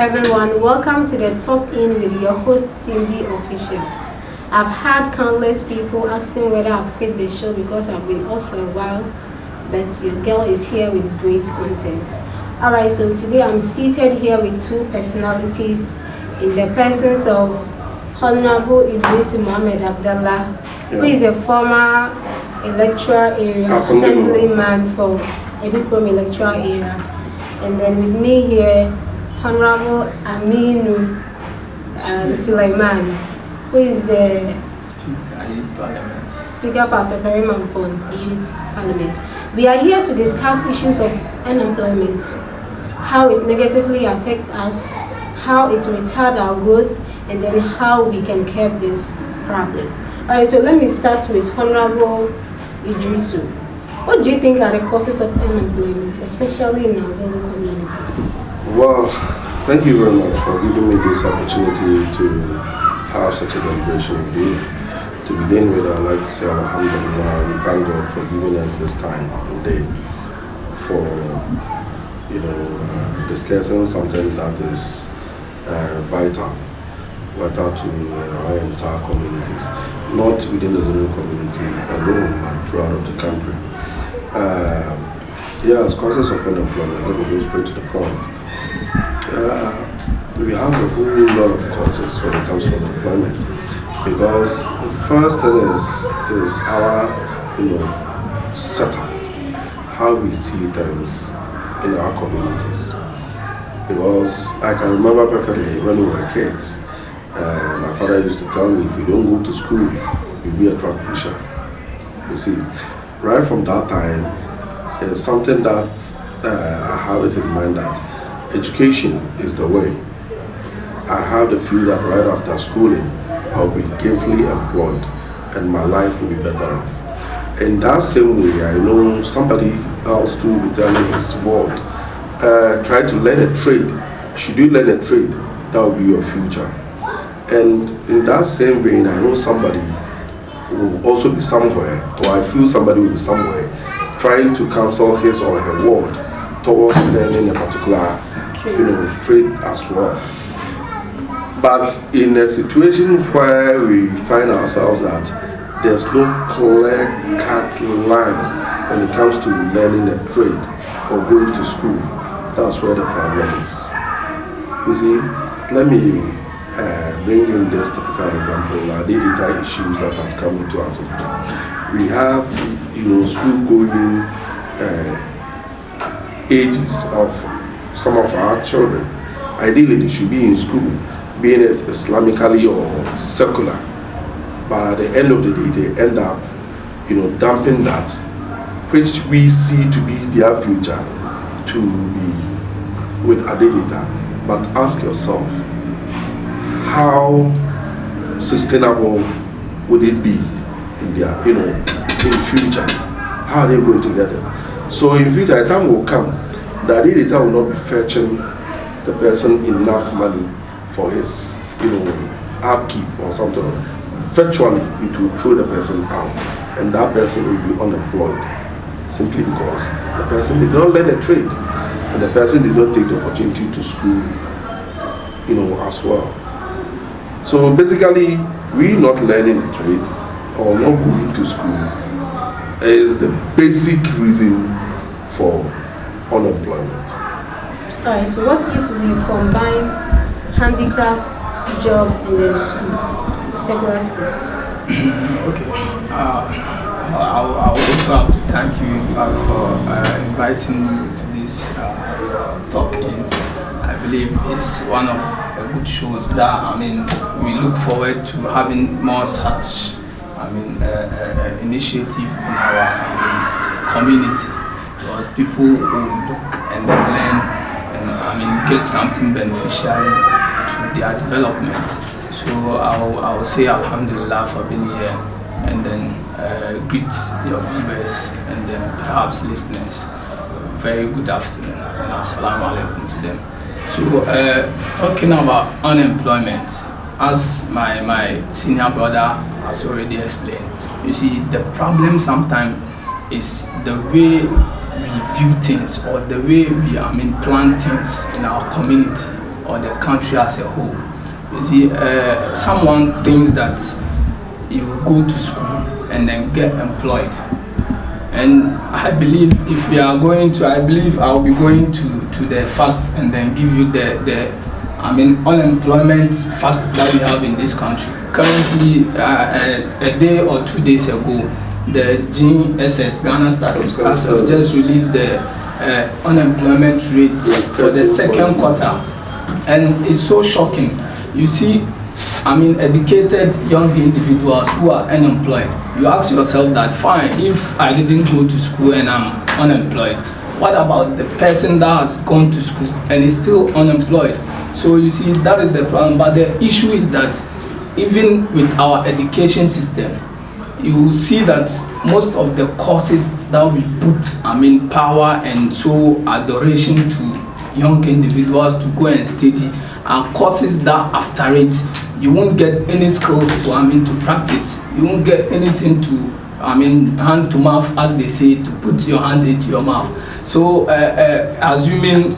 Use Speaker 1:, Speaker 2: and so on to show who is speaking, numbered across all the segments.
Speaker 1: everyone, welcome to the Talk In with your host Cindy Official. I've had countless people asking whether I've quit the show because I've been off for a while, but your girl is here with great content. Alright, so today I'm seated here with two personalities in the presence of Honorable Iddrisu Mohammed Abdallah, who is a former electoral area assemblyman for Iddrisu electoral area. And then with me here, Honorable Aminu Sulaiman, who is the Speaker for Suleiman Youth Parliament. We are here to discuss issues of unemployment, how it negatively affects us, how it retards our growth, and then how we can curb this problem. Alright, so let me start with Honorable Iddrisu. What do you think are the causes of unemployment, especially in our Zongo communities?
Speaker 2: Well, thank you very much for giving me this opportunity to have such a deliberation with you. To begin with, I'd like to say Alhamdulillah, we thank God for giving us this time and day for, discussing something that is vital to our entire communities, not within the Zongo community alone, but throughout the country. Yes, causes of unemployment. Let me go straight to the point. We have a whole lot of causes when it comes to unemployment, because the first thing is our setup, how we see things in our communities. Because I can remember perfectly when we were kids, my father used to tell me, if you don't go to school, you'll be a truck pusher. You see, right from that time, there's something that I have it in mind that education is the way. I have the feel that right after schooling, I'll be gainfully employed and my life will be better off. In that same way, I know somebody else too will be telling his word, try to learn a trade. Should you learn a trade, that will be your future. And in that same vein, I know somebody will also be somewhere, or I feel somebody will be somewhere, trying to cancel his or her word towards learning a particular trade as well. But in a situation where we find ourselves that there's no clear-cut line when it comes to learning a trade or going to school, that's where the problem is. You see, let me bring in this typical example, our data issues that has come into our system. We have, school-going ages of some of our children. Ideally, they should be in school, being it Islamically or secular. But at the end of the day, they end up, dumping that, which we see to be their future, to be with Adedita. But ask yourself, how sustainable would it be in their, in future? How are they going to get it? So in future, a time will come that the data will not be fetching the person enough money for his, upkeep or something. Virtually, it will throw the person out, and that person will be unemployed simply because the person did not learn a trade, and the person did not take the opportunity to school, as well. So basically, we not learning a trade or not going to school is the basic reason for unemployment.
Speaker 1: Alright, so what if we combine handicraft, job, and then school, secular school?
Speaker 3: Okay. I also have to thank you, in fact, for inviting me to this talk. I believe it's one of the good shows that we look forward to having more such initiative in our community, because people will look and then learn and get something beneficial to their development. So I will say Alhamdulillah for being here, and then greet your viewers and then perhaps listeners. Very good afternoon and assalamu alaikum to them. So talking about unemployment, as my senior brother has already explained, you see, the problem sometimes is the way we view things, or the way we plan things in our community or the country as a whole. You see, someone thinks that you go to school and then get employed. And I believe if we are going to, I believe I'll be going to the fact and then give you the unemployment fact that we have in this country. Currently, a day or 2 days ago, the GSS, Ghana Statistics, just released the unemployment rate for the second quarter. And it's so shocking. You see, educated young individuals who are unemployed. You ask yourself that, fine, if I didn't go to school and I'm unemployed, what about the person that has gone to school and is still unemployed? So you see, that is the problem. But the issue is that even with our education system, you will see that most of the courses that we put, power and so adoration to young individuals to go and study are courses that after it, you won't get any skills to practice. You won't get anything to, hand to mouth, as they say, to put your hand into your mouth. So, assuming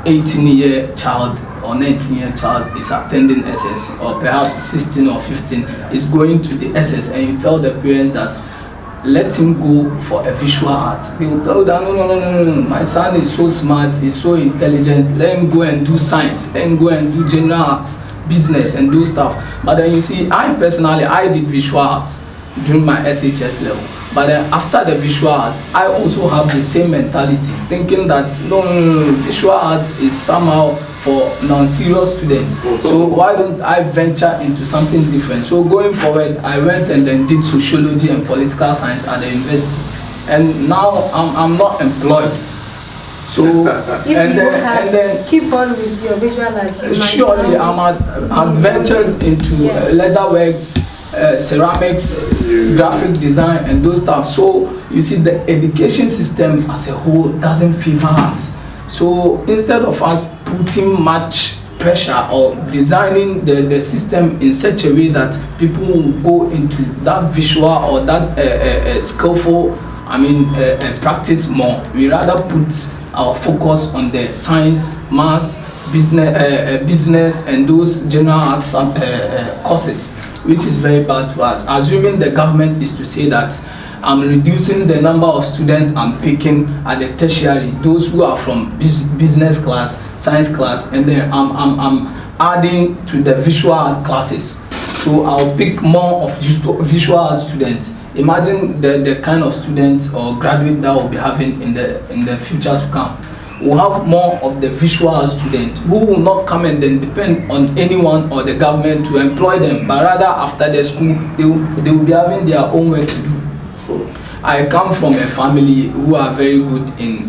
Speaker 3: 18-year child or 19-year child is attending SS, or perhaps 16 or 15 is going to the SS, and you tell the parents that let him go for a visual art, they will tell that no, my son is so smart, he's so intelligent, let him go and do science, let him go and do general arts, business and do stuff. But then you see, I personally, I did visual arts during my SHS level. But then after the visual art, I also have the same mentality, thinking that no, visual art is somehow for non-serious students. So why don't I venture into something different? So going forward, I went and then did sociology and political science at the university. And now I'm not employed. So
Speaker 1: if and then keep on with your visual art,
Speaker 3: surely I'm ventured into leatherworks, ceramics, graphic design and those stuff. So you see, the education system as a whole doesn't favor us. So instead of us putting much pressure or designing the system in such a way that people will go into that visual or that skillful practice more, we rather put our focus on the science, maths, business and those general arts courses, which is very bad to us. Assuming the government is to say that I'm reducing the number of students I'm picking at the tertiary, those who are from business class, science class, and then I'm adding to the visual art classes. So I'll pick more of visual art students. Imagine the kind of students or graduate that we'll be having in the future to come. We'll have more of the visual art students who will not come and then depend on anyone or the government to employ them, but rather after the school, they will be having their own work to do. I come from a family who are very good in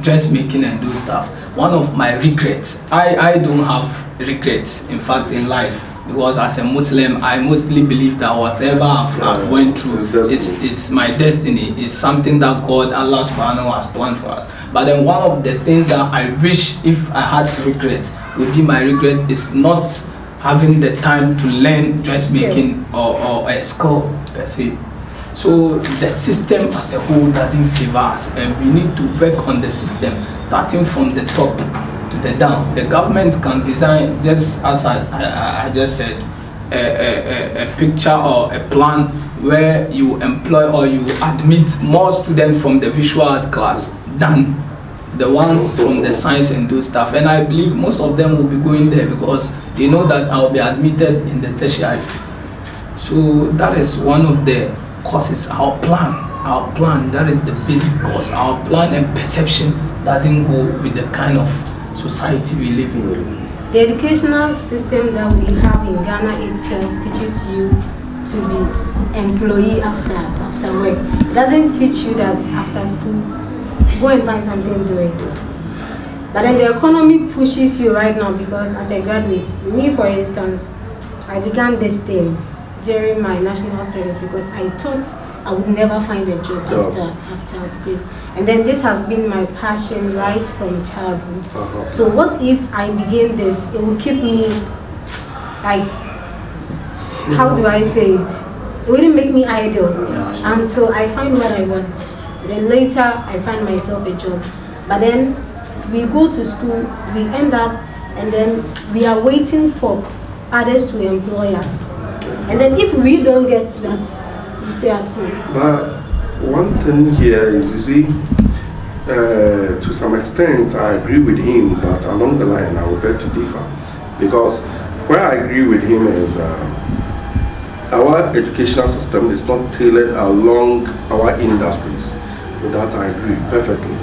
Speaker 3: dressmaking and those stuff. One of my regrets, I don't have regrets, in fact, in life, because as a Muslim, I mostly believe that whatever I've went through is my destiny, is something that God, Allah subhanahu wa ta'ala has planned for us. But then one of the things that I wish if I had regret would be, my regret is not having the time to learn dressmaking or a skill per se. So the system as a whole doesn't favor us, and we need to work on the system, starting from the top to the down. The government can design, just as I just said, a picture or a plan where you employ or you admit more students from the visual art class than the ones from the science and those stuff. And I believe most of them will be going there because they know that I'll be admitted in the tertiary. So that is one of the causes. Our plan, that is the basic cause. Our plan and perception doesn't go with the kind of society we live in.
Speaker 1: The educational system that we have in Ghana itself teaches you to be employee after work. It doesn't teach you that after school, go and find something doing. But then the economy pushes you right now, because as a graduate, me for instance, I began this thing during my national service because I thought I would never find a job after school. And then this has been my passion right from childhood. So what if I begin this? It will keep me, like, how do I say it? It wouldn't make me idle until I find what I want. Then later I find myself a job. But then we go to school, we end up, and then we are waiting for others to employ us. And then if we don't get that, we stay at home.
Speaker 2: But one thing here is, you see, to some extent, I agree with him, but along the line, I would beg to differ. Because where I agree with him is our educational system is not tailored along our industries. With that, I agree perfectly.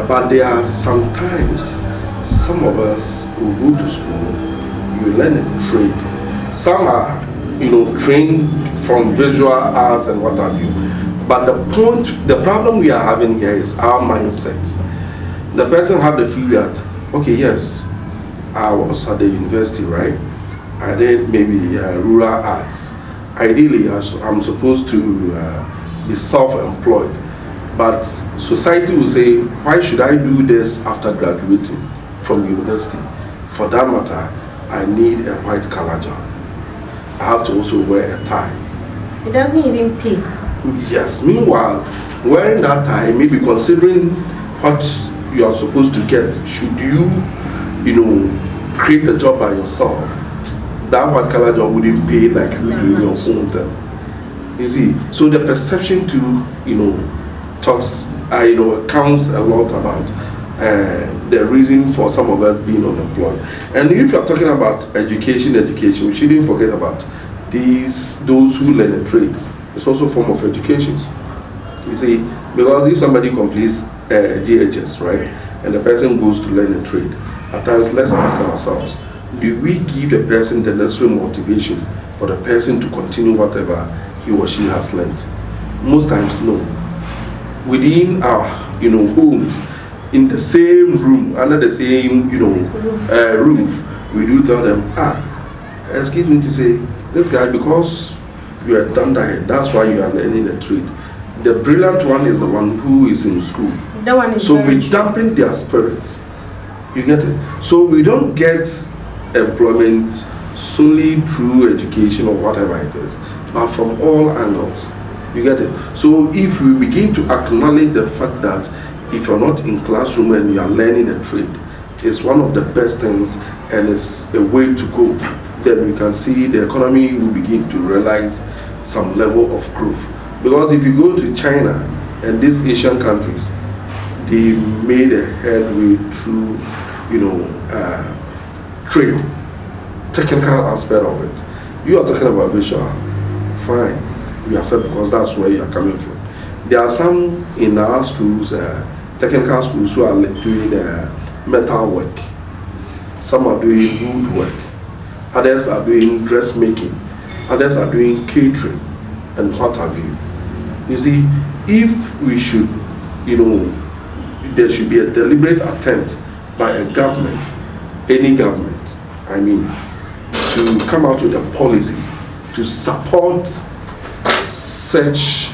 Speaker 2: But there are sometimes some of us who go to school, you learn a trade. Some are, trained from visual arts and what have you. But the problem we are having here is our mindset. The person have the feel that, okay, yes, I was at the university, right? I did maybe rural arts. Ideally, I'm supposed to be self-employed. But society will say, why should I do this after graduating from university? For that matter, I need a white collar job. I have to also wear a tie.
Speaker 1: It doesn't even pay.
Speaker 2: Yes, meanwhile, wearing that tie, maybe considering what you are supposed to get, should you, create the job by yourself, that white collar job wouldn't pay like you doing your own thing. You see, so the perception to, talks, counts a lot about the reason for some of us being unemployed. And if you are talking about education, we shouldn't forget about those who learn a trade. It's also a form of education. You see, because if somebody completes GHS, right, and the person goes to learn a trade, at times let's ask ourselves, do we give the person the necessary motivation for the person to continue whatever he or she has learned? Most times, no. Within our, homes, in the same room, under the same, roof, we do tell them, excuse me to say, this guy, because you are done that, that's why you are learning a trade. The brilliant one is the one who is in school.
Speaker 1: That one is
Speaker 2: so we dampen their spirits. You get it? So we don't get employment solely through education or whatever it is, but from all angles. You get it? So if we begin to acknowledge the fact that if you're not in classroom and you are learning a trade, it's one of the best things and it's a way to go, then we can see the economy will begin to realize some level of growth. Because if you go to China and these Asian countries, they made a headway through, trade, technical aspect of it. You are talking about visual, fine, we accept because that's where you are coming from. There are some in our schools, technical schools, who are doing metal work. Some are doing wood work. Others are doing dressmaking. Others are doing catering and what have you. You see, if we should, there should be a deliberate attempt by a government, any government, to come out with a policy to support such,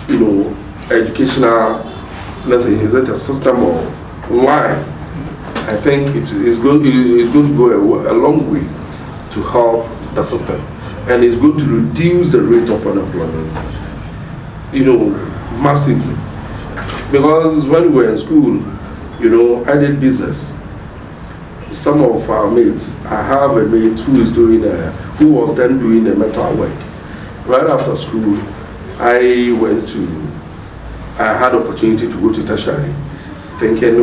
Speaker 2: educational, let's say, is it a system or line? I think it's going to go a long way to help the system, and it's going to reduce the rate of unemployment, massively. Because when we were in school, I did business. Some of our mates, I have a mate who is doing who was then doing the metal work. Right after school, I had opportunity to go to tertiary, thinking,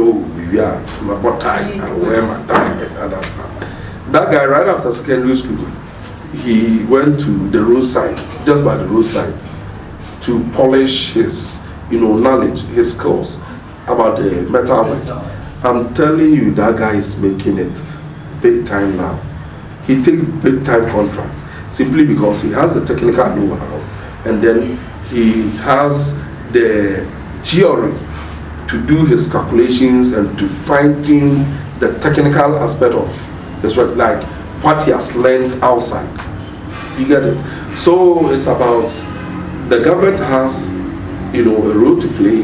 Speaker 2: my tie, I wear my tie and other stuff. That guy, right after secondary school, he went to the roadside, just by the roadside, to polish his, knowledge, his skills about the metal work. I'm telling you, that guy is making it big time now. He takes big time contracts simply because he has the technical know-how, and then he has the theory to do his calculations and to fine-tune the technical aspect of his work, like what he has learned outside. You get it? So it's about the government has, a role to play,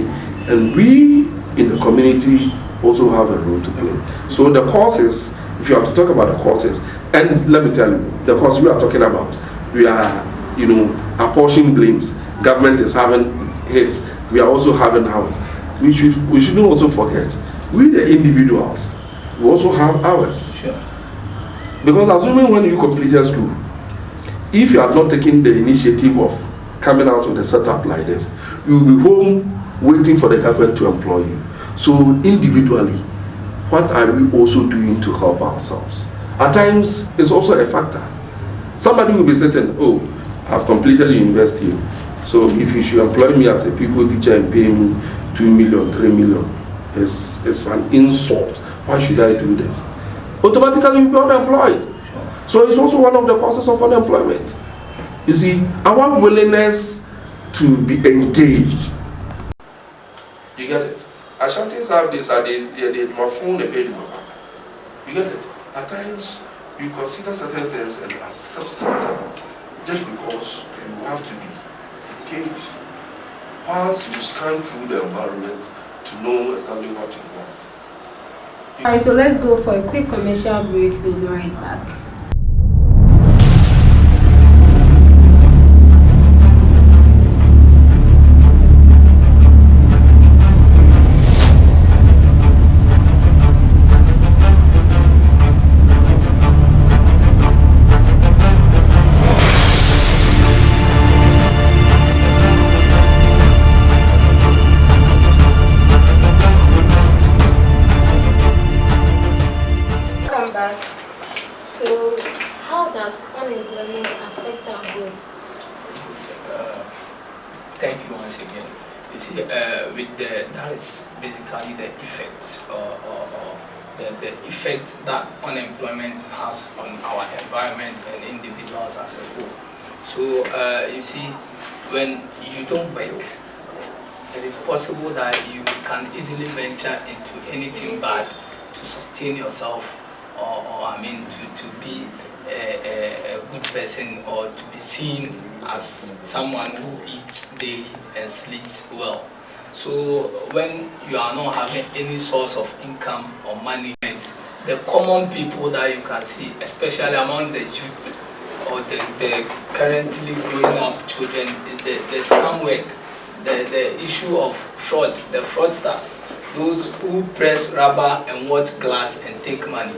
Speaker 2: and we in the community also have a role to play. So the courses, if you have to talk about the courses, and let me tell you, the course we are talking about, we are, apportioning blames. Government is having hits, we are also having ours. We shouldn't also forget we the individuals, we also have ours.
Speaker 3: Sure.
Speaker 2: Because assuming when you completed school, if you had not taken the initiative of coming out with a setup like this, you will be home waiting for the government to employ you. So individually, what are we also doing to help ourselves? At times, it's also a factor. Somebody will be saying, oh, I've completed university, so if you should employ me as a people teacher and pay me 2 million, 3 million, it's an insult. Why should I do this? Automatically you'll be unemployed. So it's also one of the causes of unemployment. You see, our willingness to be engaged. You get it? Ashantis have this, my phone, they pay the mama. You get it? At times, you consider certain things and accept something just because you have to be engaged. Once you scan through the environment to know exactly what you want.
Speaker 1: Alright, so let's go for a quick commercial break. We'll be right back. So, how does unemployment affect our growth?
Speaker 3: Thank you once again. You see, that is basically the effect or the effect that unemployment has on our environment and individuals as a whole. So, you see, when you don't work, it is possible that you can easily venture into anything bad to sustain yourself, or I mean to be a good person, or to be seen as someone who eats daily and sleeps well. So when you are not having any source of income or money, the common people that you can see, especially among the youth or the currently growing up children, is the scam work, the issue of fraud, the fraudsters. Those who press rubber and watch glass and take money.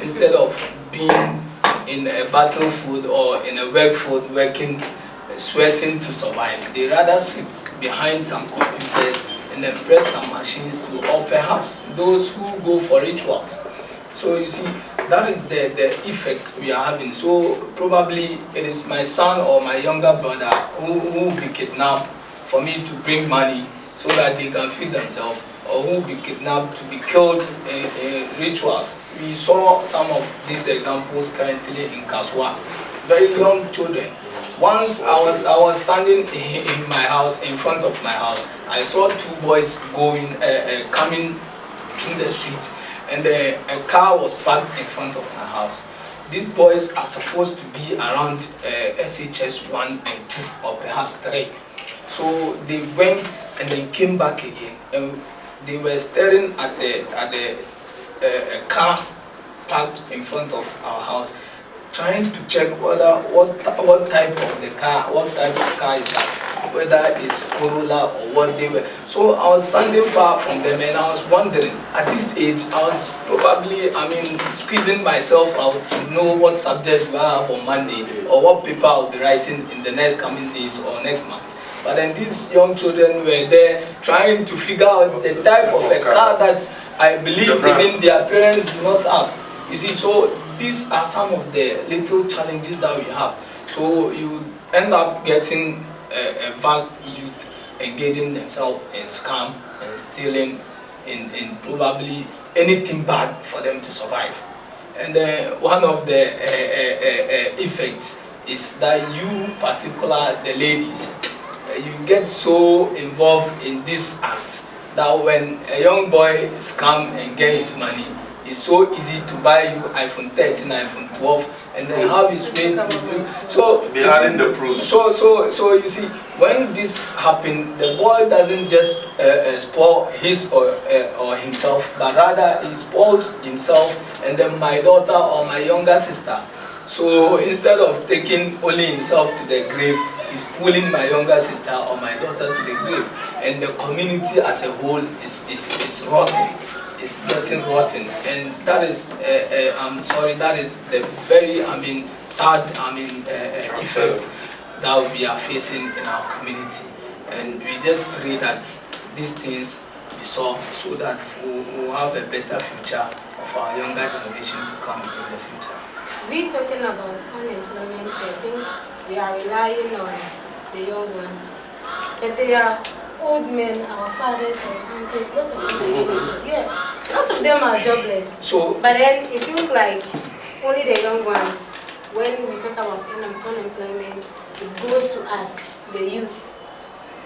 Speaker 3: Instead of being in a battlefield or in a workfield working, sweating to survive, they rather sit behind some computers and then press some machines to, or perhaps those who go for rituals. So you see, that is the effect we are having. So probably it is my son or my younger brother who will be kidnapped for me to bring money so that they can feed themselves, or who will be kidnapped to be killed in rituals. We saw some of these examples currently in Kaswa. Very young children. Once I was standing in my house, in front of my house, I saw two boys coming through the street, and a car was parked in front of my house. These boys are supposed to be around SHS 1 and 2, or perhaps 3. So they went and then came back again, and they were staring at the car parked in front of our house, trying to check what type of the car, what type of car is that, whether it's Corolla or what they were. So I was standing far from them and I was wondering, at this age, I was probably, squeezing myself out to know what subject we have on Monday, or what paper I'll be writing in the next coming days or next month. But then these young children were there trying to figure out the type of a car that I believe even their parents do not have. You see, so these are some of the little challenges that we have. So you end up getting a vast youth engaging themselves in scam and stealing, in probably anything bad for them to survive. And one of the effects is that you, particular the ladies, you get so involved in this act that when a young boy scam and get his money, it's so easy to buy you iPhone 13, iPhone 12, and then have his way with you. So
Speaker 2: they are in the pros.
Speaker 3: So you see, when this happens, the boy doesn't just spoil his or himself, but rather he spoils himself and then my daughter or my younger sister. So instead of taking only himself to the grave, he's pulling my younger sister or my daughter to the grave, and the community as a whole is rotten. is getting rotten, and that is I'm sorry, that is the very sad effect that we are facing in our community, and we just pray that these things be solved so that we'll have a better future of our younger generation to come in the future.
Speaker 1: We talking about unemployment, I think we are relying on the young ones, but they are old men, our fathers or uncles, lot of them, yeah, lots of them are jobless.
Speaker 3: So,
Speaker 1: but then it feels like only the young ones. When we talk about unemployment, it goes to us, the youth.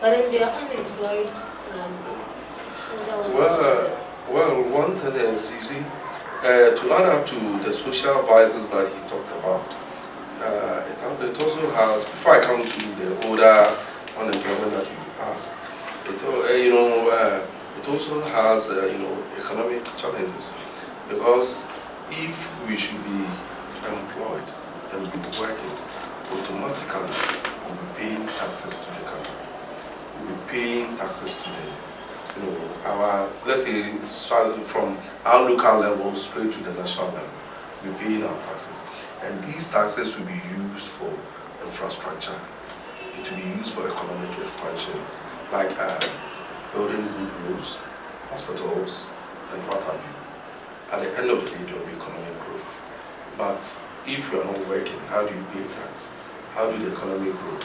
Speaker 1: But then they are unemployed.
Speaker 2: Well, one thing is, you see, to add up to the social vices that he talked about, it also has, before I come to the older unemployment that you asked, it also has economic challenges, because if we should be employed and be working, automatically we'll be paying taxes to the country. We'll be paying taxes to our, let's say, from our local level straight to the national level. We're paying our taxes, and these taxes will be used for infrastructure. It will be used for economic expansions, like building good roads, hospitals, and what have you. At the end of the day, there will be economic growth. But if you are not working, how do you pay tax? How do the economy grow?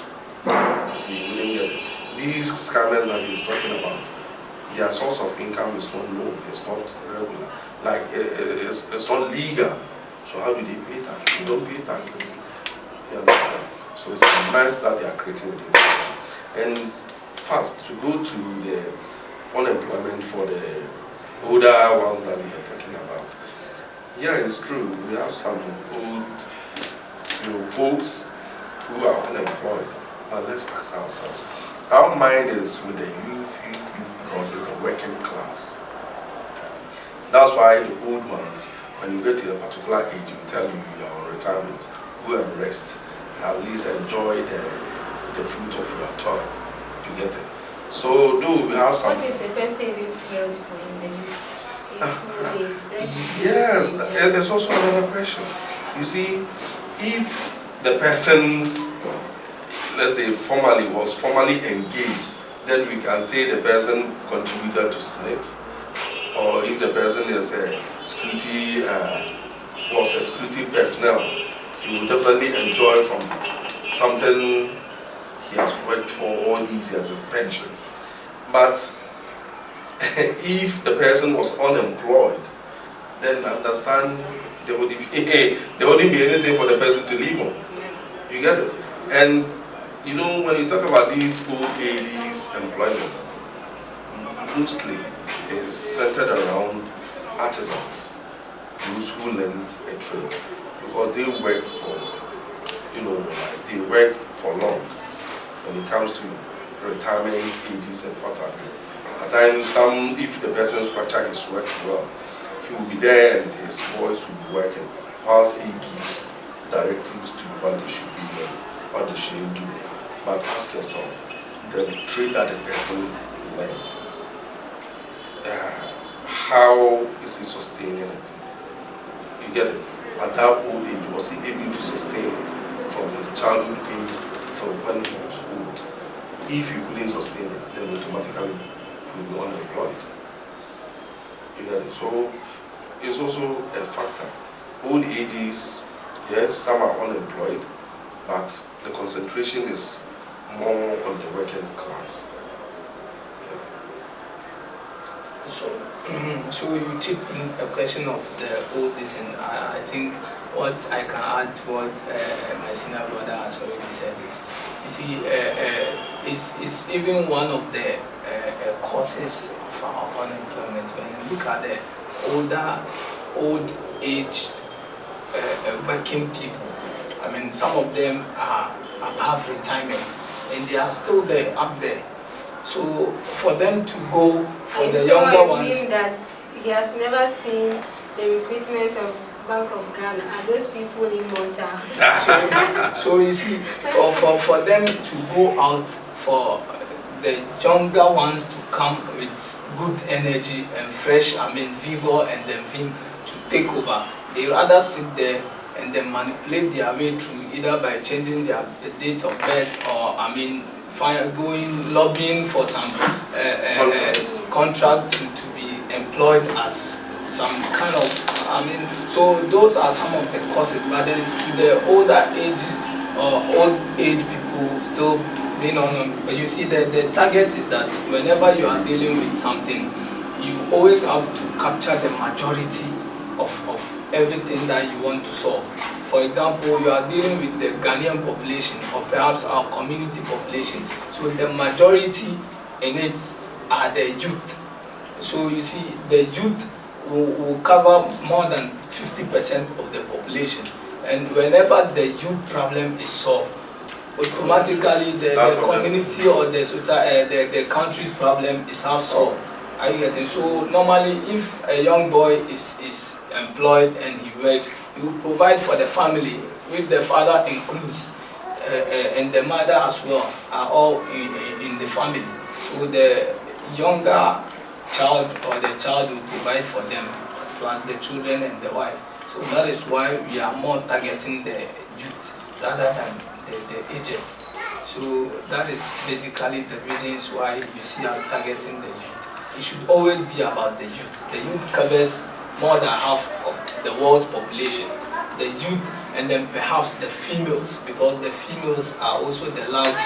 Speaker 2: You see, you wouldn't get it. These scammers that he's talking about, their source of income is not known, it's not regular. Like, it's not legal. So how do they pay tax? They don't pay taxes. You understand? So it's a mess that they are creating within the system. And first, to go to the unemployment for the older ones that we are talking about. Yeah, it's true. We have some old, folks who are unemployed. But let's ask ourselves. Our mind is with the youth, because it's the working class. That's why the old ones, when you get to a particular age, you tell you are on retirement, go and rest. At least enjoy the fruit of your toil. You get it? So, do we have some...
Speaker 1: What if the person will failed for in the youthful age?
Speaker 2: Yes, there's also another question. You see, if the person, let's say, was formally engaged, then we can say the person contributed to SNIT. Or if the person is a security, was a security personnel, he will definitely enjoy from something he has worked for all these years as pension. But if the person was unemployed, then understand there wouldn't be anything for the person to live on. You get it? And when you talk about these old ladies' employment, mostly is centered around artisans, those who learned a trade, because they work for, they work for long when it comes to retirement ages and what have you. At times, if the person structure his work well, he will be there and his voice will be working, whilst he gives directives to what they should be doing, what they shouldn't do. But ask yourself, the trade that the person learned, how is he sustaining it? You get it? At that old age, was he able to sustain it from his childhood age till when he was old? If you couldn't sustain it, then automatically you will be unemployed. You get it? So it's also a factor. Old ages, yes, some are unemployed, but the concentration is more on the working class.
Speaker 3: So you chip in a question of the oldest, and I think what I can add to what my senior brother has already said is, you see, it's even one of the causes of our unemployment. When you look at the old-aged working people, I mean, some of them are above retirement, and they are still there, up there. So for them to go for the younger ones.
Speaker 1: I mean that he has never seen the recruitment of Bank of Ghana. Are those people immortal?
Speaker 3: So you see, for them to go out for the younger ones to come with good energy and fresh, vigor and then vim to take over. They rather sit there and then manipulate their way through, either by changing their date of birth or going lobbying for some contract to be employed as some kind of, so those are some of the causes. But then to the older ages or old age people still being on, but you see the target is that whenever you are dealing with something, you always have to capture the majority of everything that you want to solve. For example, you are dealing with the Ghanaian population or perhaps our community population. So the majority in it are the youth. So you see, the youth will cover more than 50% of the population. And whenever the youth problem is solved, automatically the community or the society, the country's problem is half solved. Are you getting? So normally, if a young boy is employed and he works, he will provide for the family, with the father includes, and the mother as well, are all in the family. So the younger child or the child will provide for them, plus the children and the wife. So that is why we are more targeting the youth rather than the aged. So that is basically the reasons why you see us targeting the youth. It should always be about the youth. The youth covers more than half of the world's population. The youth and then perhaps the females, because the females are also the large,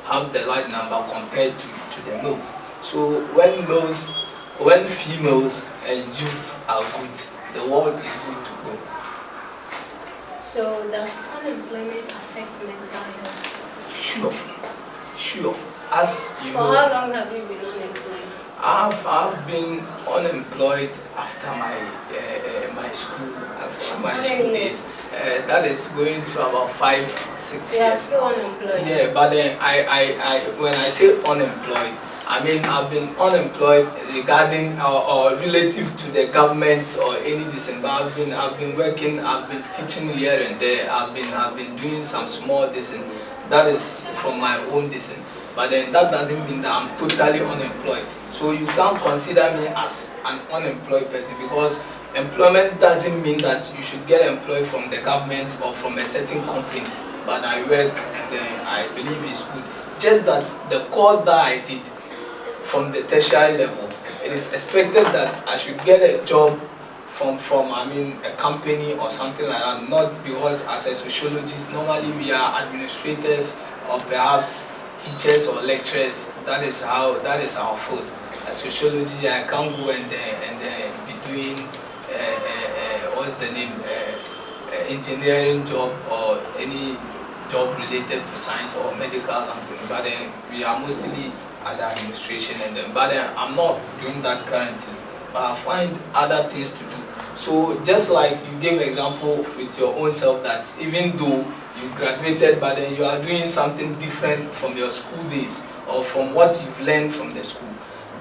Speaker 3: have the large number compared to the males. So when females and youth are good, the world is good to go.
Speaker 1: So does unemployment affect mental health?
Speaker 3: Sure. As you
Speaker 1: For
Speaker 3: know,
Speaker 1: how long have you been unemployed?
Speaker 3: I've been unemployed after my school, after my school days. That is going to about 5-6 years.
Speaker 1: You are still unemployed?
Speaker 3: Yeah, but then when I say unemployed, I mean I've been unemployed regarding or relative to the government or any decision. But I've been working, I've been teaching here and there. I've been doing some small decision. That is from my own decision. But then that doesn't mean that I'm totally unemployed. So you can't consider me as an unemployed person, because employment doesn't mean that you should get employed from the government or from a certain company. But I work and I believe it's good. Just that the course that I did from the tertiary level, it is expected that I should get a job from a company or something like that. Not because as a sociologist, normally we are administrators or perhaps teachers or lecturers. That is our field. As sociology, I can't go and be doing what's the name, engineering job or any job related to science or medical or something. But then we are mostly at the administration, but then I'm not doing that currently. But I find other things to do. So just like you gave example with your own self, that even though you graduated, but then you are doing something different from your school days or from what you've learned from the school.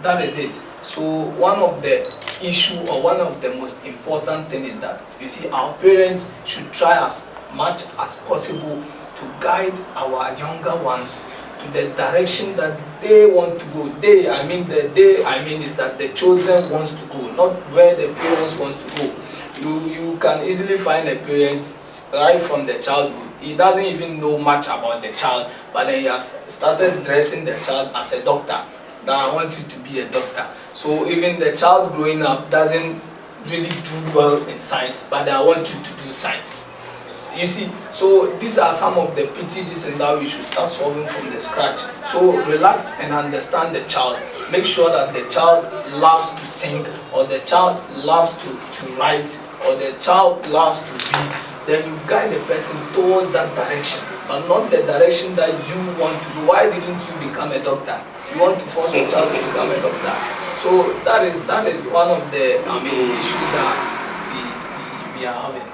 Speaker 3: That is it. So one of the issue or one of the most important thing is that, you see, our parents should try as much as possible to guide our younger ones to the direction that they want to go. Is that the children wants to go, not where the parents wants to go. You can easily find a parent right from the childhood. He doesn't even know much about the child, but then he has started dressing the child as a doctor. That I want you to be a doctor. So even the child growing up doesn't really do well in science, but I want you to do science. You see, so these are some of the PTDs and that we should start solving from the scratch. So relax and understand the child. Make sure that the child loves to sing, or the child loves to write, or the child loves to read. Then you guide the person towards that direction, but not the direction that you want to go. Why didn't you become a doctor? You want to force your child to become a doctor. So that is one of the issues that we are having.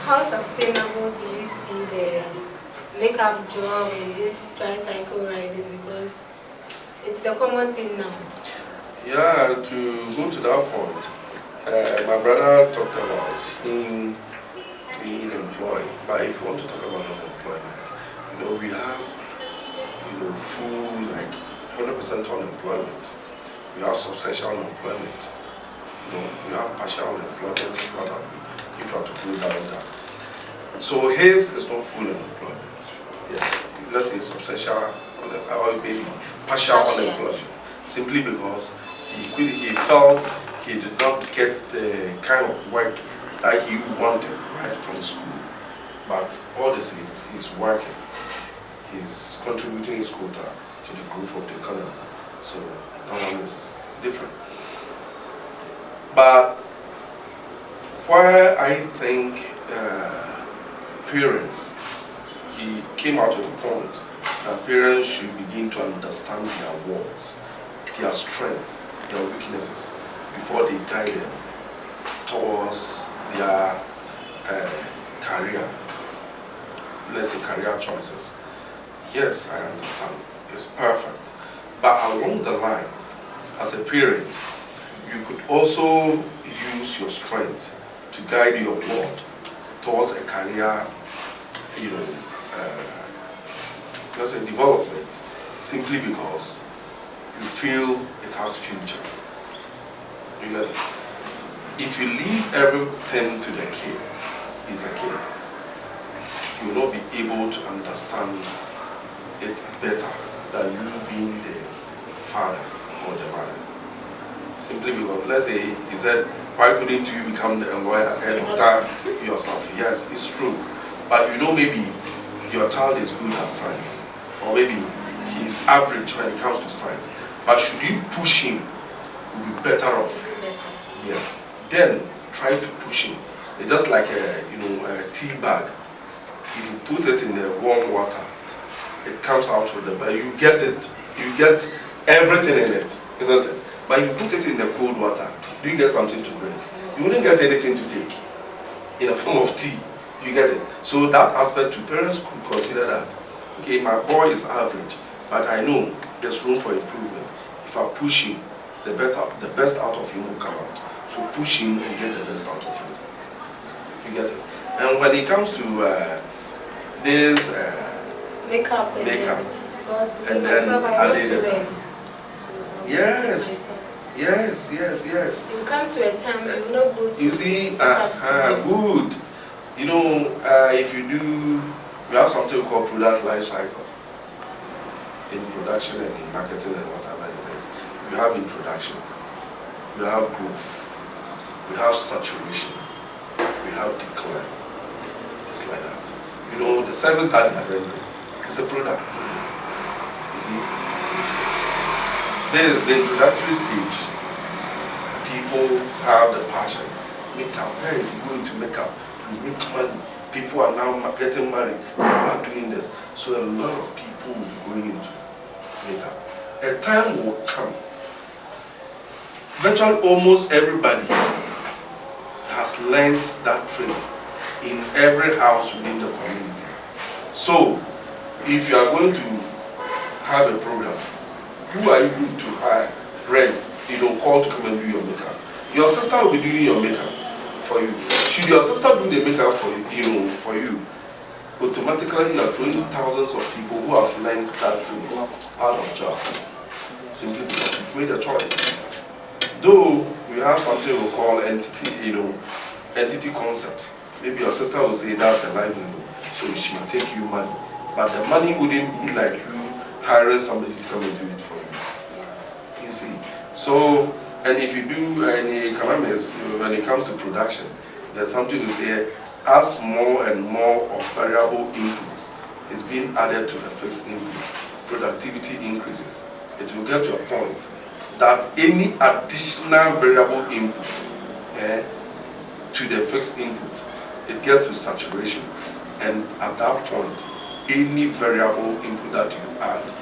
Speaker 1: How sustainable do you see the makeup job and this tricycle riding? Because it's the common thing now.
Speaker 2: Yeah, to go to that point, my brother talked about him being employed. But if you want to talk about unemployment, we have full, like 100% unemployment. You have substantial unemployment. You have partial unemployment, what have you, if you have to go down that. So his is not full unemployment. Yeah. Let's say substantial or maybe partial unemployment. Simply because he felt he did not get the kind of work that he wanted right from school. But all the same, he's working. He's contributing his quota to the growth of the economy. So that one is different. But where I think parents, he came out to the point that parents should begin to understand their wants, their strength, their weaknesses, before they guide them towards their career, let's say career choices. Yes, I understand, it's perfect. But along the line, as a parent, you could also use your strength to guide your ward towards a career, let's say development, simply because you feel it has future. You get it? If you leave everything to the kid, he's a kid, he will not be able to understand it better than you being the father or the mother. Simply because, let's say, he said, why couldn't you become a lawyer and doctor yourself? Yes, it's true. But maybe your child is good at science, or maybe he's average when it comes to science. But should you push him, he'll be better off. Yes. Then try to push him. It's just like a tea bag. If you put it in the warm water, it comes out with but you get everything in it, isn't it? But you put it in the cold water, do you get something to drink? You wouldn't get anything to take in a form of tea. You get it? So that aspect, parents could consider that. Okay, my boy is average, but I know there's room for improvement. If I push him, the best out of him will come out. So push him and get the best out of him. You get it? And when it comes to this
Speaker 1: makeup, because me
Speaker 2: and
Speaker 1: myself, I want to learn. So
Speaker 2: yes. Yes.
Speaker 1: You come to a time you will not go to.
Speaker 2: You see, good. If you do, we have something called product life cycle. In production and in marketing and whatever it is, you have introduction, you have growth, we have saturation, we have decline. It's like that. The service that they are rendering is a product. You see, there is the introductory stage. People have the passion. Makeup. Hey, if you go into makeup, you make money. People are now getting married. People are doing this. So a lot of people will be going into makeup. A time will come. Virtually almost everybody has learned that trade in every house within the community. So, if you are going to have a program, who are you going to hire, rent, call to come and do your makeup? Your sister will be doing your makeup for you. Should your sister do the makeup for you, automatically you are throwing thousands of people who have learned that trade out of job, simply because you've made a choice. Though we have something we call entity concept. Maybe your sister will say that's a livelihood, so she will take you money. But the money wouldn't be like you hiring somebody to come and do it for you. You see. So, and if you do any economics, when it comes to production, there's something to say, as more and more of variable inputs is being added to the fixed input, productivity increases. It will get to a point that any additional variable input to the fixed input, it gets to saturation. And at that point, any variable input that you add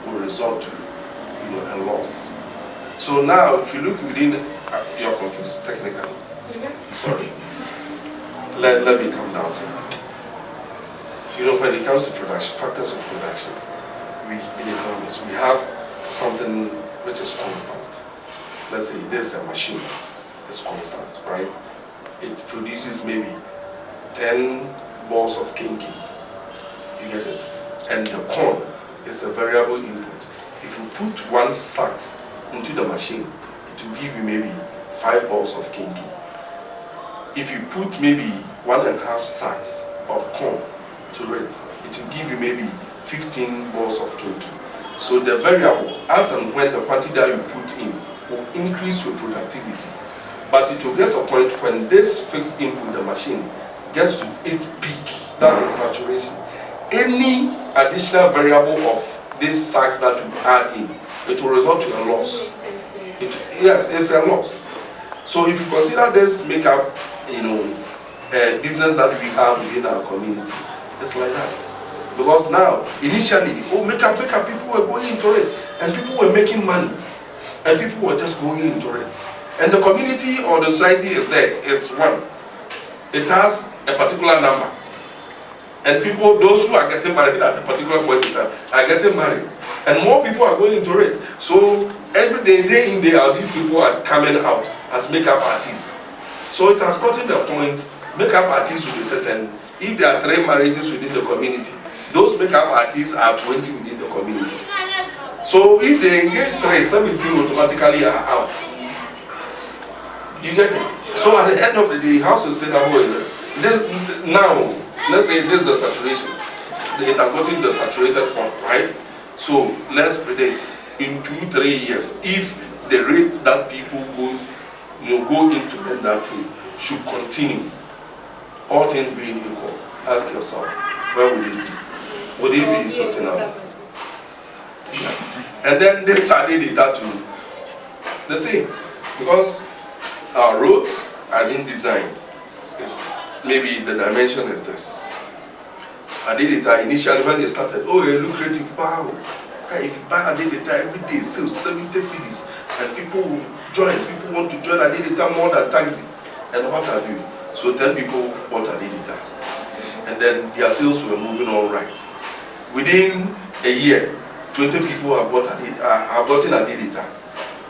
Speaker 2: will result to a loss. So now, if you look within, you're confused technically. Sorry. Let me come down simple. When it comes to production, factors of production, in economics, we have something which is constant. Let's say there's a machine, it's constant, right? It produces maybe 10 balls of kinky. You get it? And the corn is a variable input. If you put one sack into the machine, it will give you maybe 5 balls of kinky. If you put maybe 1.5 sacks of corn to it, it will give you maybe 15 balls of kinky. So the variable, as and when the quantity that you put in, will increase your productivity. But it will get a point when this fixed input, the machine, gets to its peak, that's the saturation. Any additional variable of these sacks that you add in, it will result to a loss. Yes, it's a loss. So if you consider this makeup, business that we have within our community, it's like that. Because now, initially, makeup, people were going into it, and people were making money, and people were just going into it. And the community or the society is there, it's one. It has a particular number. And people, those who are getting married at a particular point in time, are getting married. And more people are going into it. So every day in, day out, these people are coming out as makeup artists. So it has gotten the point, makeup artists will be certain. If there are 3 marriages within the community, those makeup artists are 20 within the community. So if they engage 3, 17 automatically are out. You get it? So at the end of the day, how sustainable is it? This, now, let's say this is the saturation. It has gotten the saturated point, right? So let's predict in 2-3 years, if the rate that people go into it that way should continue, all things being equal, ask yourself, where would it be? Would it be sustainable? Yes. And then this data too, the same, because our roads are being designed. Maybe the dimension is this. Adidita initially when they started, a lucrative power. If you buy Adidita every day, still 70 cities, and people will join. People want to join Adidita more than taxi, and what have you. So 10 people bought Adidita, and then their sales were moving on right. Within a year, 20 people have gotten Adidita,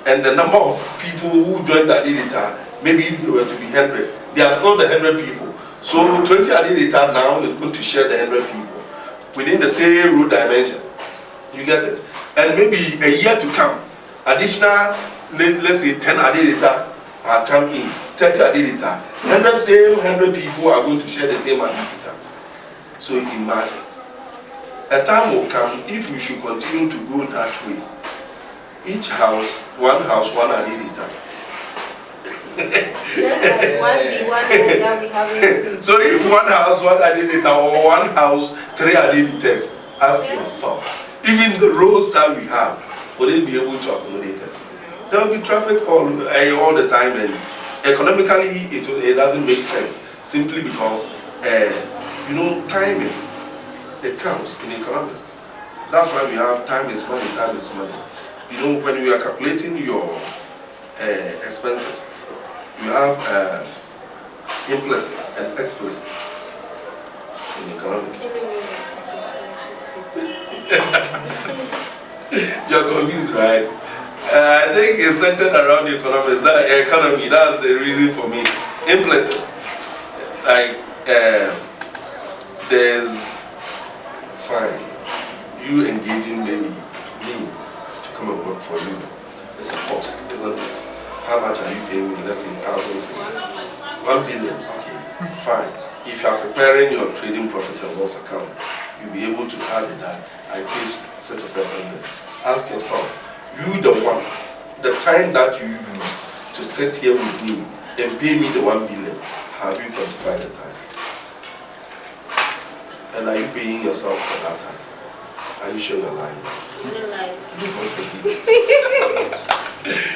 Speaker 2: and the number of people who joined Adidita, maybe if they were to be 100, they are still the 100 people. So 20 Adidita now is going to share the 100 people within the same road dimension. You get it? And maybe a year to come, additional, let's say 10 Adidita has come in, 30 Adidita. 100 people are going to share the same Adidita. So imagine. A time will come, if we should continue to go that way, each house, one Adidita.
Speaker 1: That's like one that we haven't seen.
Speaker 2: So if one house, 1 Adidita, or one house, 3 Adiditas, ask yourself, even the roads that we have, will it be able to accommodate us? There will be traffic all the time, and economically it doesn't make sense, simply because timing, it counts in economics. That's why we have time is money, time is money. When you are calculating your expenses, you have implicit and explicit in economics. You're confused, right? I think it's centered around economics. That economy, that's the reason for me. Implicit, like there's fine. You engaging maybe me to come and work for you. It's a cost, isn't it? How much are you paying me? Let's say 1,000 cents. 1 billion, okay, fine. If you are preparing your trading profit and loss account, you'll be able to add that. I pay such a person this. Ask yourself, you the one, the time that you use to sit here with me and pay me the 1 billion, have you quantified the time? And are you paying yourself for that time? Are you sure you're lying?
Speaker 1: You're lying.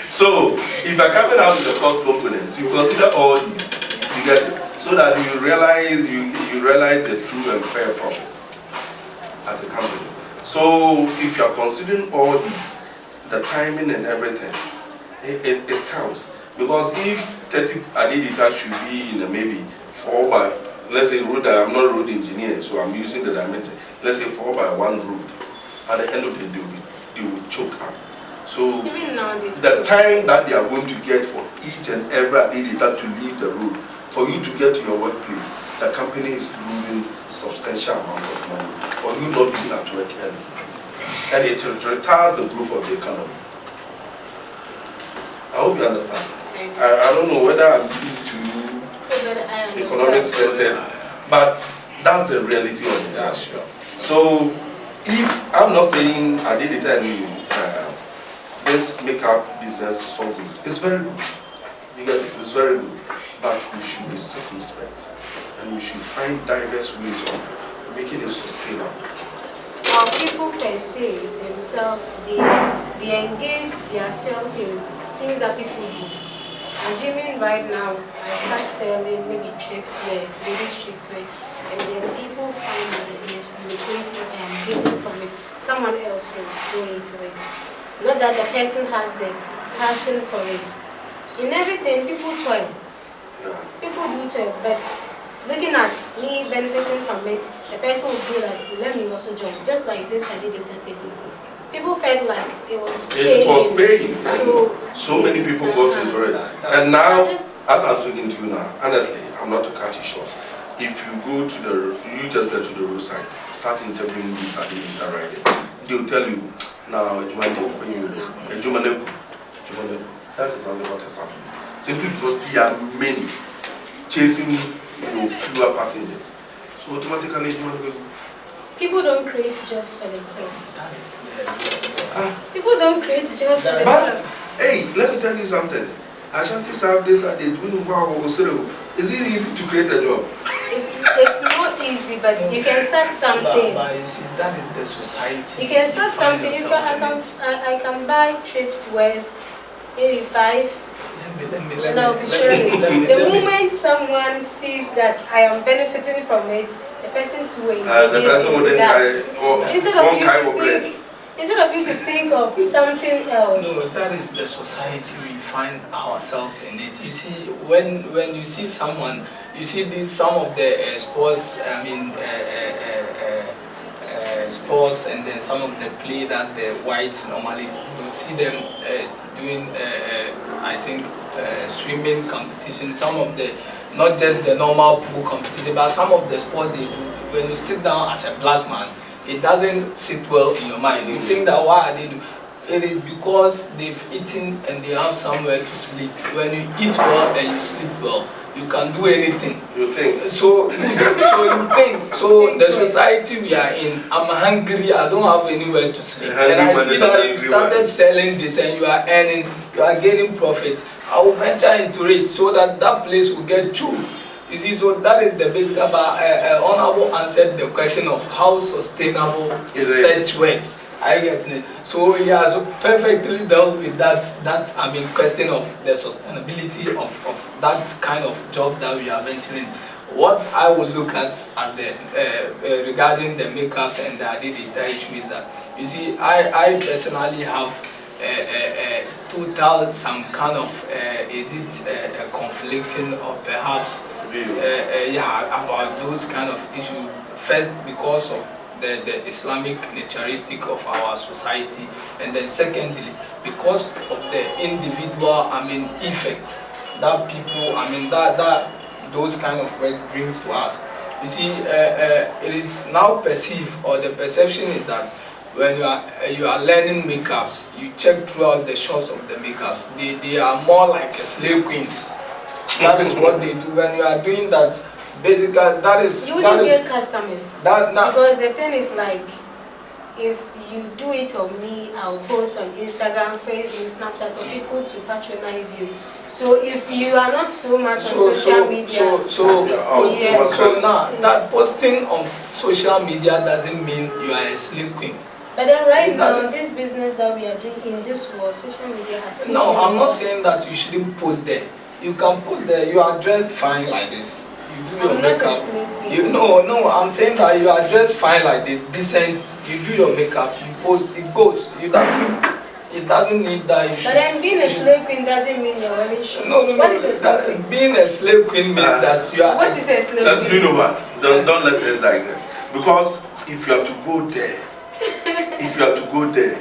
Speaker 2: So, if you're coming out with the cost components, you consider all these, you get it, so that you realize a true and fair profit as a company. So, if you're considering all these, the timing and everything, it counts. Because if 30 Adidita should be in a maybe 4 by, let's say road, I'm not a road engineer, so I'm using the dimension, let's say 4 by 1 road, at the end of the day, they will choke up. So the time that they are going to get for each and every Adidita to leave the road, for you to get to your workplace, the company is losing substantial amount of money for you not being at work early. and it retards the growth of the economy. I hope you understand. I don't know whether I'm being too economic centered, but that's the reality of it.
Speaker 3: Yeah, sure.
Speaker 2: So, if I'm not saying I did it and this makeup business is not good, it's very good. You get it? It's very good, but we should be circumspect, and we should find diverse ways of making it sustainable.
Speaker 1: People per se themselves, they engage themselves in things that people do. Assuming right now I start selling maybe thriftwear, ladies thriftwear, and then people find that it is lucrative and giving from it, someone else will go into it. Not that the person has the passion for it. In everything, people toil. People do toil, but looking at me benefiting from it, the person would be like, let me also join. Just like this, I did it at it. People felt like it was paying.
Speaker 2: It was paying.
Speaker 1: So
Speaker 2: many people got into it. And now, as I'm speaking to you now, honestly, I'm not to cut you short. If you go to you just get to the roadside, start interviewing these Adilita riders. They'll tell you, now, that's exactly what is happening. Simply because there are many chasing fewer passengers. So automatically,
Speaker 1: people don't create jobs for themselves. People don't create jobs for themselves.
Speaker 2: But, hey, let me tell you something. Ashantis have this idea. Is it easy to create a job?
Speaker 1: It's not easy, but you can start something.
Speaker 3: But you see, that is the society.
Speaker 1: You can start something. I can buy thrift wears, maybe 5. The moment someone sees that I am benefiting from it, the person to engage into that. Instead of you to think of something else.
Speaker 3: No, that is the society we find ourselves in it. You see, when you see someone, you see some of the sports. I mean, sports, and then some of the play that the whites normally do. You see them doing, I think, swimming competition. Some of the, not just the normal pool competition, but some of the sports they do. When you sit down as a black man, it doesn't sit well in your mind. You think that why are they do? It is because they've eaten and they have somewhere to sleep. When you eat well and you sleep well, you can do anything.
Speaker 2: You think?
Speaker 3: So you think. So the society we are in, I'm hungry, I don't have anywhere to sleep. And I see that you started selling this and you are earning, you are gaining profit. I will venture into it so that place will get chewed. You see, so that is the basic. But Honorable answered the question of how sustainable such works. I get it. So he has perfectly dealt with that I mean question of the sustainability of that kind of jobs that we are venturing. What I will look at the regarding the makeups and the Adidita issue is that, you see, I personally have total some kind of is it conflicting or perhaps about those kind of issues. First, because of the Islamic naturistic of our society, and then secondly, because of the individual effects that people that those kind of words brings to us. You see, it is now perceived, or the perception is that when you are learning makeups, you check throughout the shops of the makeups, they are more like slave queens. That is what they do. When you are doing that, basically that is.
Speaker 1: You wouldn't get customers. Because the thing is, like, if you do it on me, I'll post on Instagram, Facebook, Snapchat for people to patronize you. So if you are not so much on social media,
Speaker 3: so now that posting on social media doesn't mean you are a slave queen.
Speaker 1: But then right now, this business that we are doing in this world, social media has taken.
Speaker 3: No, I'm not saying that you shouldn't post there. You can post there. You are dressed fine like this. You do your makeup. No, I'm saying that you are dressed fine like this, decent. You do your makeup. You post. It goes. It doesn't need that. You should.
Speaker 1: But then being a slave queen doesn't mean you're wearing shorts.
Speaker 3: No.
Speaker 1: What is a slave queen?
Speaker 3: Being a slave queen means that you are.
Speaker 1: What is a slave queen?
Speaker 2: You know what? Don't let us digress. Because if you have to go there,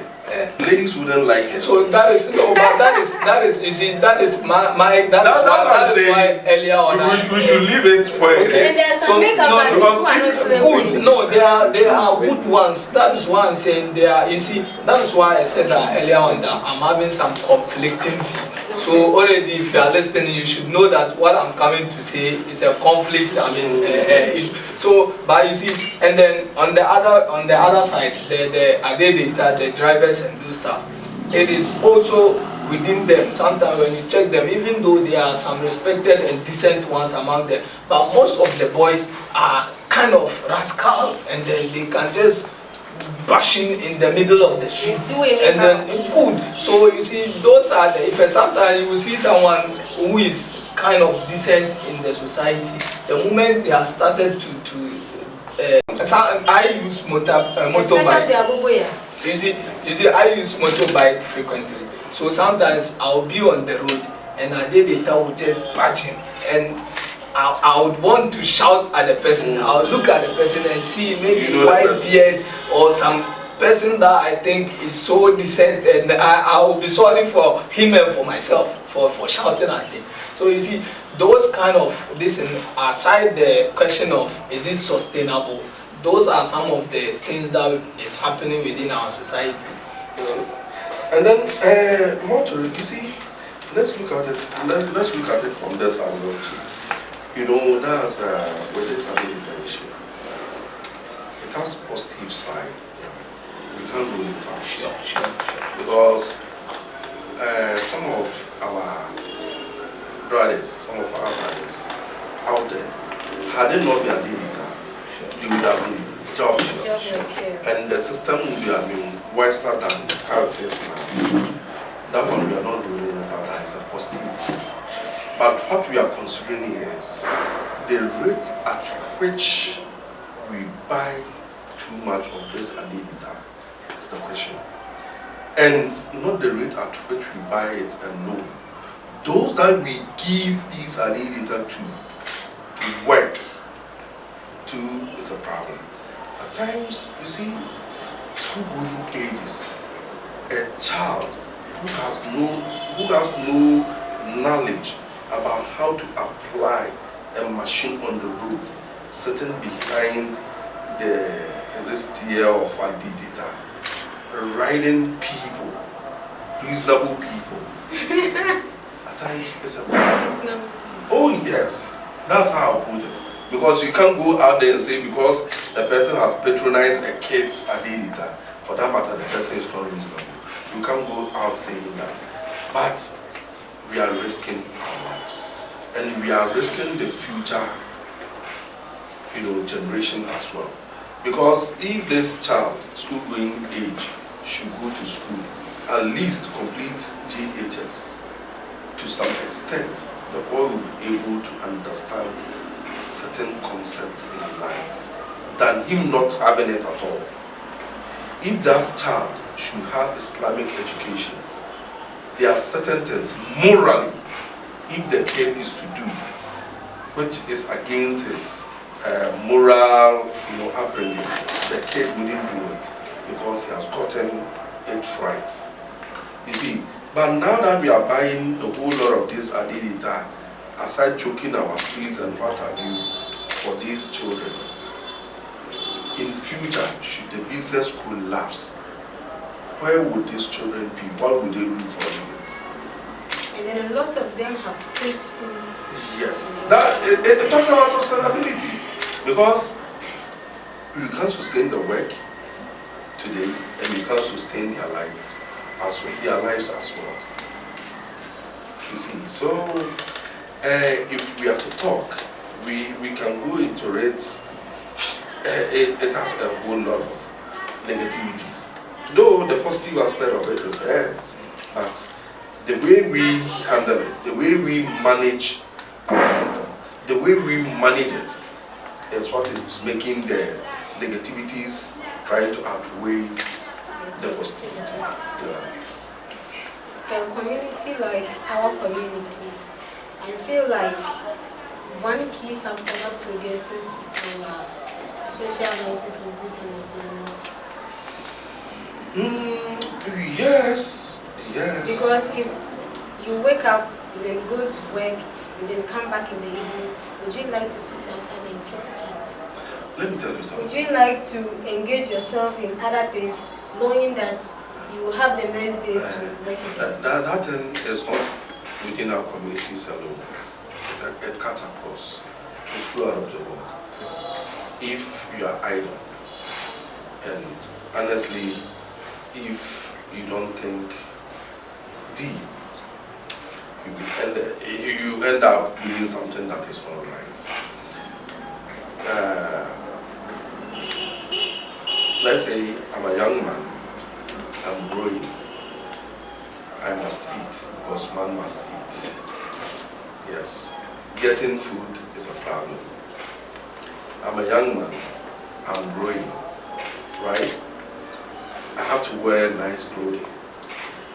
Speaker 2: ladies wouldn't like it.
Speaker 3: So that is that is you see, that is my that's why earlier on
Speaker 2: we should leave it where it is.
Speaker 3: So
Speaker 1: make
Speaker 3: no,
Speaker 1: up
Speaker 3: good. No, there are good ones. That is why I'm saying they are. You see, that is why I said that earlier on that I'm having some conflicting view. So already, if you are listening, you should know that what I'm coming to say is a conflict. I mean, issue. So, but you see, and then on the other side, the data, the drivers and do stuff. It is also within them. Sometimes when you check them, even though there are some respected and decent ones among them, but most of the boys are kind of rascal, and then they can just bashing in the middle of the street, and then good. So you see, those are the effects. Sometimes you will see someone who is kind of decent in the society. The moment they are started I use motorbike. You see, I use motorbike frequently. So sometimes I'll be on the road and a data will just patch him, and I would want to shout at the person. I'll look at the person and see maybe white beard or some person that I think is so decent, and I will be sorry for him and for myself for shouting at him. So you see, those kind of aside the question of is it sustainable, those are some of the things that is happening within our society. So,
Speaker 2: and then more to it, you see, let's look at it. Let's look at it from this angle too. You know, that's with this issue. It has positive side. We can't rule it out.
Speaker 3: Sure.
Speaker 2: Because some of our brothers out there, had they not been data, they would have been jobs. And the system would be wiser than how it is now. That one we are not doing it, that is a positive. But what we are considering is the rate at which we buy too much of this adidita is the question. And not the rate at which we buy it alone. Those that we give these adidita to work to is a problem. At times, you see, through going ages, a child who has no knowledge about how to apply a machine on the road, sitting behind the steer of a data, riding people, reasonable people. At times it's a problem. Oh yes, that's how I put it. Because you can't go out there and say because the person has patronized a kid's adidita, for that matter the person is not reasonable. You can't go out saying that. But we are risking our lives, and we are risking the future, generation as well. Because if this child, school-going age, should go to school, at least complete GHS, to some extent, the boy will be able to understand certain concepts in life than him not having it at all. If that child should have Islamic education, there are certain things morally, if the kid is to do, which is against his moral, upbringing, the kid wouldn't do it because he has gotten it right. You see, but now that we are buying a whole lot of this adidita, aside choking our streets and what have you for these children, in future, should the business collapse, where would these children be? What would they do for a living?
Speaker 1: And then a lot of them have paid schools.
Speaker 2: Yes, that it talks about sustainability, because you can't sustain the work today, and you can't sustain their life as well, their lives as well. You see, so if we are to talk, we can go into it. It has a whole lot of negativities. Though the positive aspect of it is there, but the way we handle it, the way we manage our system, the way we manage it is what is making the negativities trying to outweigh the positivities. Yeah.
Speaker 1: For a community like our community, I feel like one key factor that progresses our social license is this unemployment.
Speaker 2: Yes.
Speaker 1: Because if you wake up, then go to work, and then come back in the evening, would you like to sit outside and chat?
Speaker 2: Let me tell you something.
Speaker 1: Would you like to engage yourself in other things, knowing that you will have the next day to work again?
Speaker 2: That thing is not within our communities alone. It cuts across. It's throughout of the world. If you are idle, and honestly, if you don't think deep, you end up doing something that is not right. Let's say I'm a young man, I'm growing, I must eat, because man must eat. Yes, getting food is a problem. I'm a young man, I'm growing, right? I have to wear nice clothing,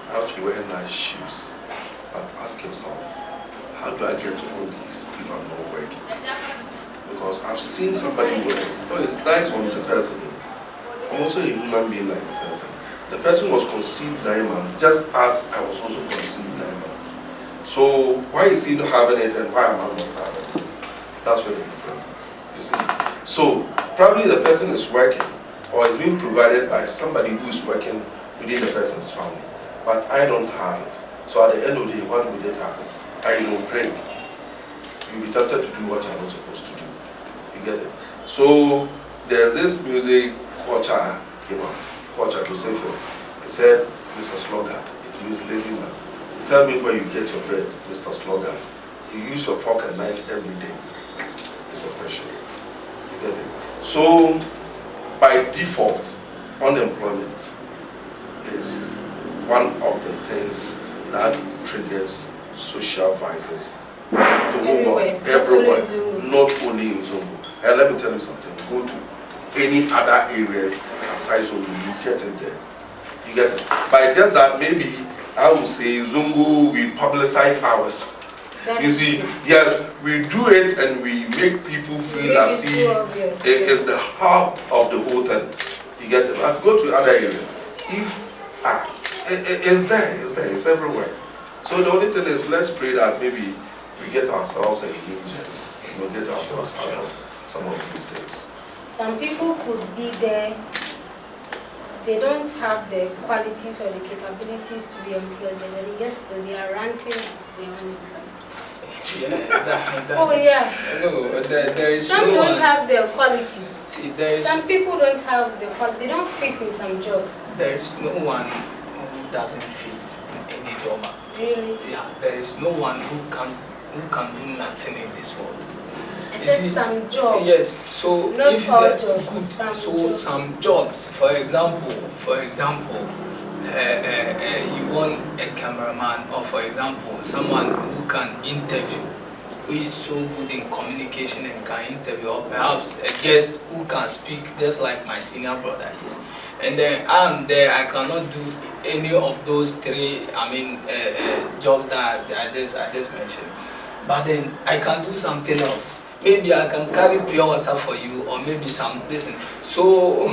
Speaker 2: I have to wear nice shoes. But ask yourself, how do I get all these if I'm not working? Because I've seen somebody work. Oh, it's nice on the person. I'm also a human being like the person. The person was conceived 9 months, just as I was also conceived 9 months. So why is he not having it and why am I not having it? That's where the difference is. You see? So probably the person is working or is being provided by somebody who is working within the person's family. But I don't have it. So at the end of the day, what will it happen? I will break. You'll be tempted to do what you're not supposed to do. You get it? So there's this music culture came out, culture to say for. It said, Mr. Sluggard, it means lazy man. Tell me where you get your bread, Mr. Sluggard. You use your fork and knife every day. It's a question. You get it? So by default, unemployment is one of the things that triggers social vices. The whole world, everywhere, not only in Zongo. And let me tell you something, go to any other areas aside Zongo, you get it there. You get it. By just that, maybe I would say Zongo, we publicize ours. You see, yes, we do it and we make people feel as if it is the heart of the whole thing. You get it. But go to other areas. If it's there, it's everywhere. So the only thing is, let's pray that maybe we get ourselves engaged and we'll get ourselves out of some of these things.
Speaker 1: Some people could be there, they don't have the qualities or the capabilities to be employed, and then yes, so they are ranting at their own.
Speaker 3: Yeah, that
Speaker 1: oh
Speaker 3: is,
Speaker 1: yeah.
Speaker 3: No, there is
Speaker 1: some
Speaker 3: no
Speaker 1: don't
Speaker 3: one,
Speaker 1: have the qualities.
Speaker 3: See,
Speaker 1: some people don't have the quality. They don't fit in some job.
Speaker 3: There is no one who doesn't fit in any job.
Speaker 1: Really?
Speaker 3: Yeah, there is no one who can do nothing in this world.
Speaker 1: I said some jobs.
Speaker 3: Yes. So
Speaker 1: not
Speaker 3: if you
Speaker 1: all
Speaker 3: said
Speaker 1: jobs.
Speaker 3: good,
Speaker 1: Some jobs.
Speaker 3: some jobs. For example, you want a cameraman, or for example, someone who can interview, who is so good in communication and can interview, or perhaps a guest who can speak just like my senior brother here. And then I'm there, I cannot do any of those three, jobs that I just mentioned. But then I can do something else. Maybe I can carry pure water for you, or maybe some listen. So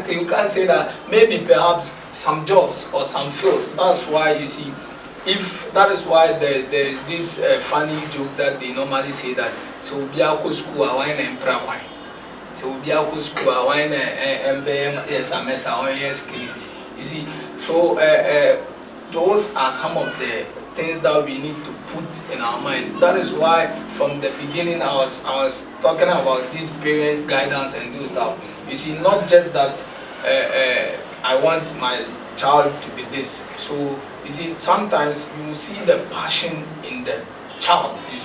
Speaker 3: you can't say that. Maybe perhaps some jobs or some fields. That's why you see, if that is why there is this funny jokes that they normally say that so be a school I want and pra. So be a school I want MBM SMS or security. You see, so those are some of the things that we need to put in our mind. That is why from the beginning I was talking about these parents' guidance and those stuff. You see, not just that I want my child to be this. So you see, sometimes you will see the passion in the child. You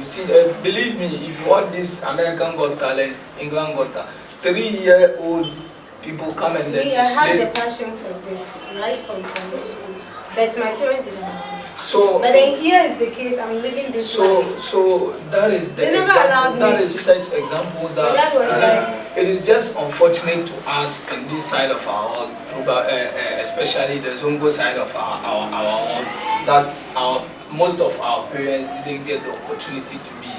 Speaker 3: see, believe me, if you want this American Got Talent, England Got Talent, 3-year-old people come and then
Speaker 1: I had the passion for this right from primary school, but my parents didn't have it.
Speaker 3: So,
Speaker 1: but then here is the case, I'm living this life.
Speaker 3: So that is the example, that is such examples that it is just unfortunate to us in this side of our world, especially the Zongo side of our world, that most of our parents didn't get the opportunity to be,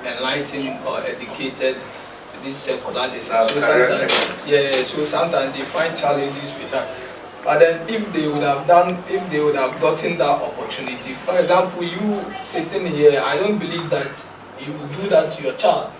Speaker 3: enlightened or educated to this secular design. So sometimes they find challenges with that. But then if they would have gotten that opportunity, for example, you sitting here, I don't believe that you do that to your child.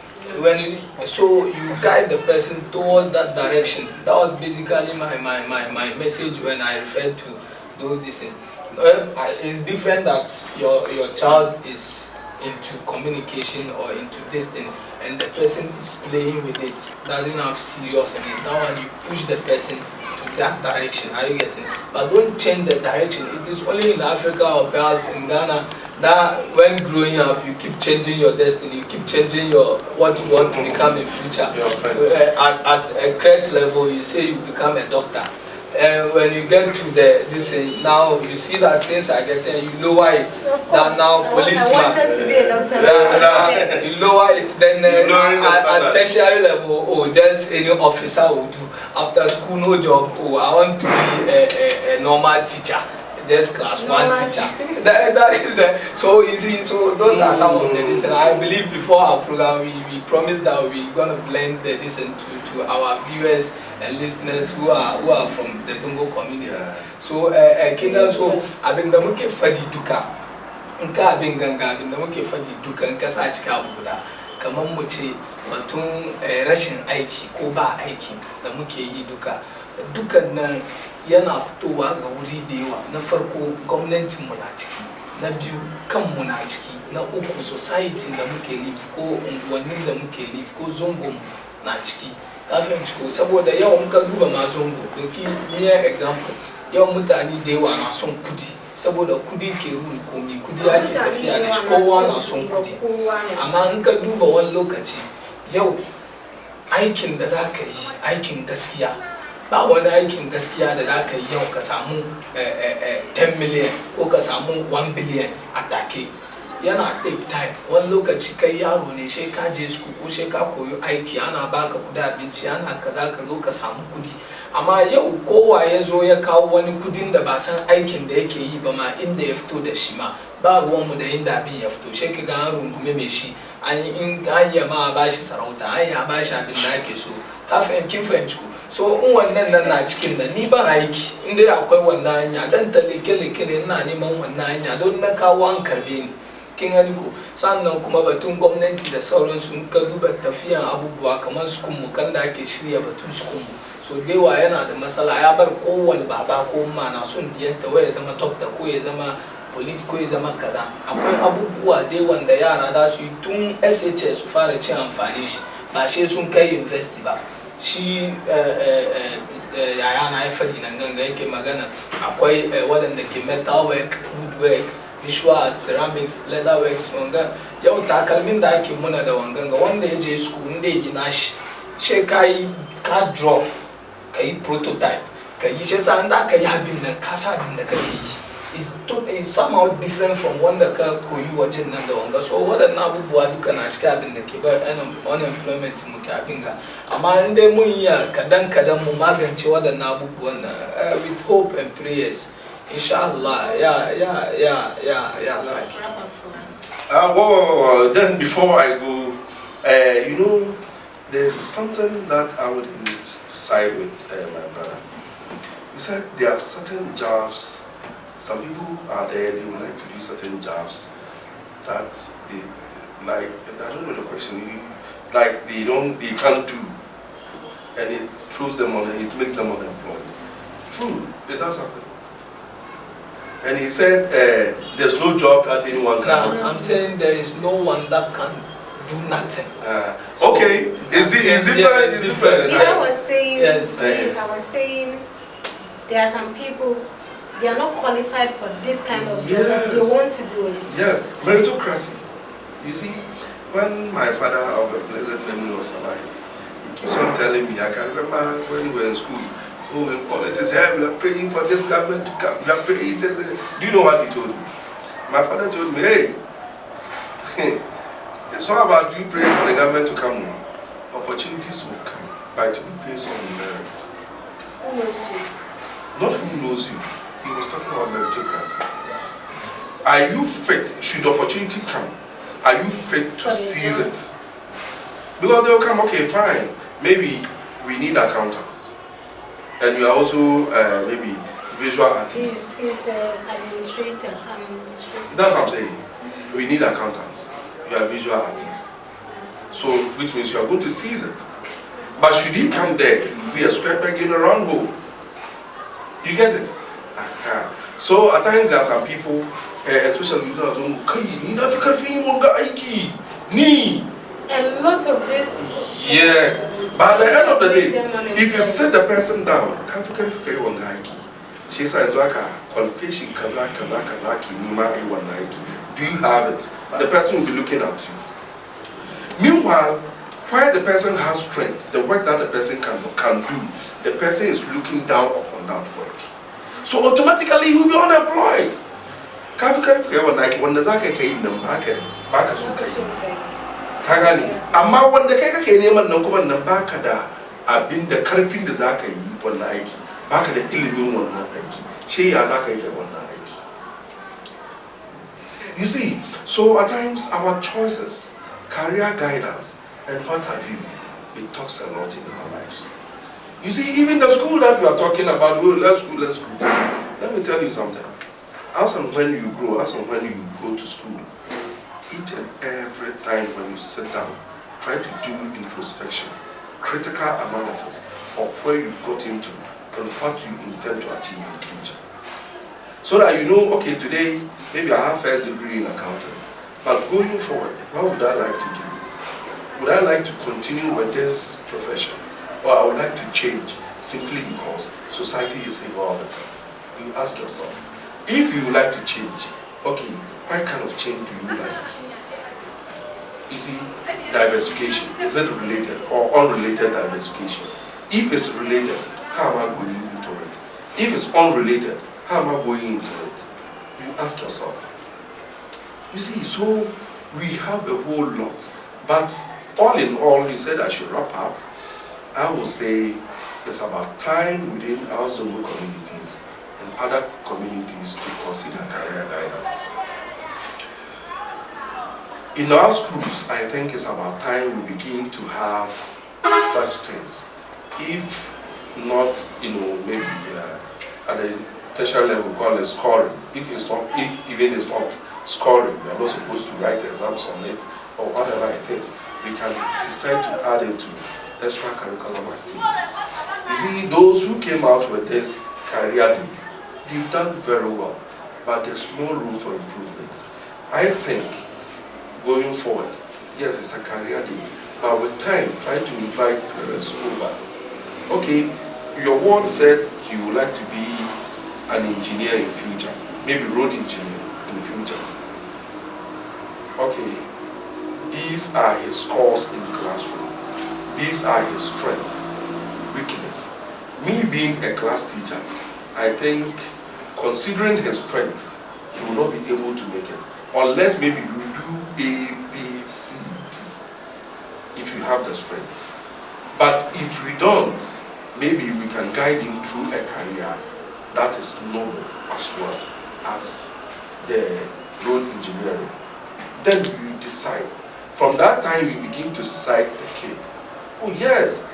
Speaker 3: So you guide the person towards that direction. That was basically my message when I referred to those things. It's different that your child is into communication or into this thing, and the person is playing with it, doesn't have serious in it. Now when you push the person to that direction, are you getting? But don't change the direction. It is only in Africa or perhaps in Ghana that when growing up you keep changing your destiny, you keep changing your what you want to become in future. At a crèche level, you say you become a doctor. When you get to this now you see that things are getting, you lower it. That now policeman.
Speaker 1: I wanted to be a doctor.
Speaker 3: You lower it. Then at tertiary level, oh, just any officer will do. After school, no job. Oh, I want to be a normal teacher. Just class one teacher. That is the so easy. So those are some of the listen. I believe before our program we promised that we're gonna blend the listen to our viewers and listeners who are from the Zongo communities. Yeah. So Kenya, so I've been the muke fadi duka. Nka abin ganga abin da muke fadi duka nka sa cika buda. Kaman mu ce batun rashin aiki ko ba aiki da muke yi duka. Dukan nan yana fitowa ga wuri da yawa. Na farko gwamnatin mu na ciki, na biyu kanmu na ciki, na uku society da muke live ko unguwannin da muke live ko zongo na ciki. Kafin ciko saboda yau in ka duba ma zongo doki mere example yau mutane da yawa na son kudi saboda kudi ke rule komi, kudi ake tafiya da shi, kowa na son kudi. Amma in ka duba wani lokaci yau aikin da za ka yi aikin gaskiya, ba wani aikin gaskiya da za ka yi yau ka samu 10 million ko ka samu 1 billion a take. Yana take time. Wani lokaci kai yaro ne sai ka je school ko sai ka koyi aiki, ana baka kudi abinci, ana kaza ka zo ka samu kudi. Amma yau kowa ya zo ya kawo wani kudin da ba san aikin da yake yi ba ma inda ya fito da shi ma ba ruwanmu da inda abin ya fito. Sai ka ga an rungume mai shi an yi ma ba shi sarauta, an yi ba shi abin da ake so. Kin fahimci ko? So in wannan nan na cikin nan ni ban aiki inda akwai wannan hanya dan talike-like ne ina neman wannan hanya don na kawo an karbe ni. Kin gani ko? Sannan kuma batun gwamnati da sauransu in ka duba tafiyan abubuwa kamar sukunmu kan da ake shirya batun sukunmu. So dewa yana da matsala, ya bar kowane baba ko umma na son diyanta wai ya zama doctor ko ya zama police ko ya zama kaza. Akwai abubuwa dewan da yara da su yi tun SHS su fara cin amfani shi ba shi sun kai university ba. Shi yaya na haifadi nan ganga yake magana akwai waɗanda ke metal work, woodwork, visual art, ceramics, leather works, wanga yau takalmin da ake muna da wanganga wanda ya je school inda yi nashi she ka draw ka yi prototype ka yi shi sa inda ka yi abin nan ka sa abin da kake yi is somehow different from wanda ka koyi wajen nan da wanga. So waɗannan abubuwa duka na cikin abin da ke ba unemployment mu ke abin ga. Amma inda mun yi kadan mu magance waɗannan abubuwan with hope and prayers. Inshallah, yeah, sir.
Speaker 2: Well, then before I go, you know, there's something that I wouldn't side with my brother. You said there are certain jobs, some people are there, they would like to do certain jobs that they, like, I don't know the question, like they can't do, and it throws them on, it makes them unemployed. True, it does happen. And he said, there's no job that anyone can do.
Speaker 3: No, I'm saying there is no one that can do nothing.
Speaker 2: Okay, it's different.
Speaker 3: Yeah, it's different.
Speaker 1: I was saying,
Speaker 3: yes.
Speaker 1: I was saying, there are some people, they are not qualified for this kind of job, but they want to do it.
Speaker 2: Yes, meritocracy. You see, when my father of a blessed memory was alive, he keeps on telling me, I can remember when we were in school, oh, in politics, hey, we are praying for this government to come, we are praying this. Do you know what he told me? My father told me, hey, it's not about you praying for the government to come. Opportunities will come, but it will be based on merit.
Speaker 1: Who knows you?
Speaker 2: Not who knows you. He was talking about meritocracy. Are you fit? Should opportunity come, are you fit to seize it? Because they'll come, okay, fine. Maybe we need accountants. And you are also maybe visual artists.
Speaker 1: He's an administrator.
Speaker 2: That's what I'm saying. We need accountants. you are a visual artist. So, which means you are going to seize it. But should he come there, it will be a square peg in a round hole. You get it? So at times there are some people, especially with Zongo,
Speaker 1: a lot of this.
Speaker 2: Yes, but at the end of the day, if you sit the person down, she said, qualification, do you have it? The person will be looking at you. Meanwhile, where the person has strength, the work that the person can do, the person is looking down upon that work. So automatically he will be unemployed. Amma wanda kai kake neman nan kuma nan baka da abin da karfin da zaka yi wannan aiki, baka da ilimin wannan aiki, she ya zaka yi wannan aiki. You see, so at times our choices, career guidance, and what have you, it talks a lot in our lives. You see, even the school that we are talking about, oh, let's go. Let me tell you something. As and when you grow, as and when you go to school, each and every time when you sit down, try to do introspection, critical analysis of where you've got into and what you intend to achieve in the future. So that you know, okay, today, maybe I have first degree in accounting, but going forward, what would I like to do? Would I like to continue with this profession? Or I would like to change simply because society is evolving? You ask yourself, if you would like to change, okay, what kind of change do you like? You see, diversification, is it related or unrelated diversification? If it's related, how am I going into it? If it's unrelated, how am I going into it? You ask yourself. You see, so we have a whole lot, but all in all, you said I should wrap up. I will say it's about time within our Zongo communities and other communities to consider career guidance. In our schools, I think it's about time we begin to have such things. If not, maybe at the tertiary level, we call it scoring. If even it's not scoring, we are not supposed to write exams on it or whatever it is. We can decide to add it to extracurricular activities. You see, those who came out with this career day, they've done very well, but there's more room for improvement. I think going forward, yes, it's a career day, but with time, try to invite parents over. Okay, your ward said you would like to be an engineer in future, maybe road engineer in the future. Okay, these are his scores in the classroom. These are his strength, weakness. Me being a class teacher, I think considering his strength, he will not be able to make it. Unless maybe you do A, B, C, D, if you have the strength. But if we don't, maybe we can guide him through a career that is noble as well as the road engineering. Then you decide. From that time, you begin to cite the kid. Oh yes,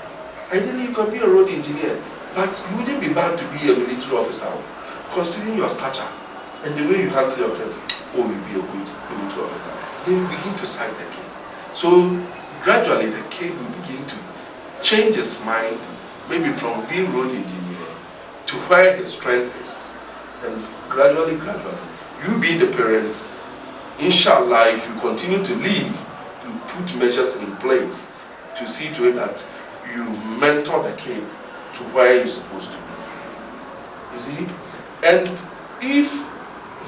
Speaker 2: ideally you can be a road engineer, but you wouldn't be bad to be a military officer. Considering your stature and the way you handle your things, oh, you'll be a good military officer. Then you begin to cite the kid. So gradually the kid will begin to change his mind, maybe from being road engineer to where his strength is. And gradually, you being the parent, inshallah, if you continue to live, you put measures in place to see to it that you mentor the kid to where you're supposed to be. You see? And if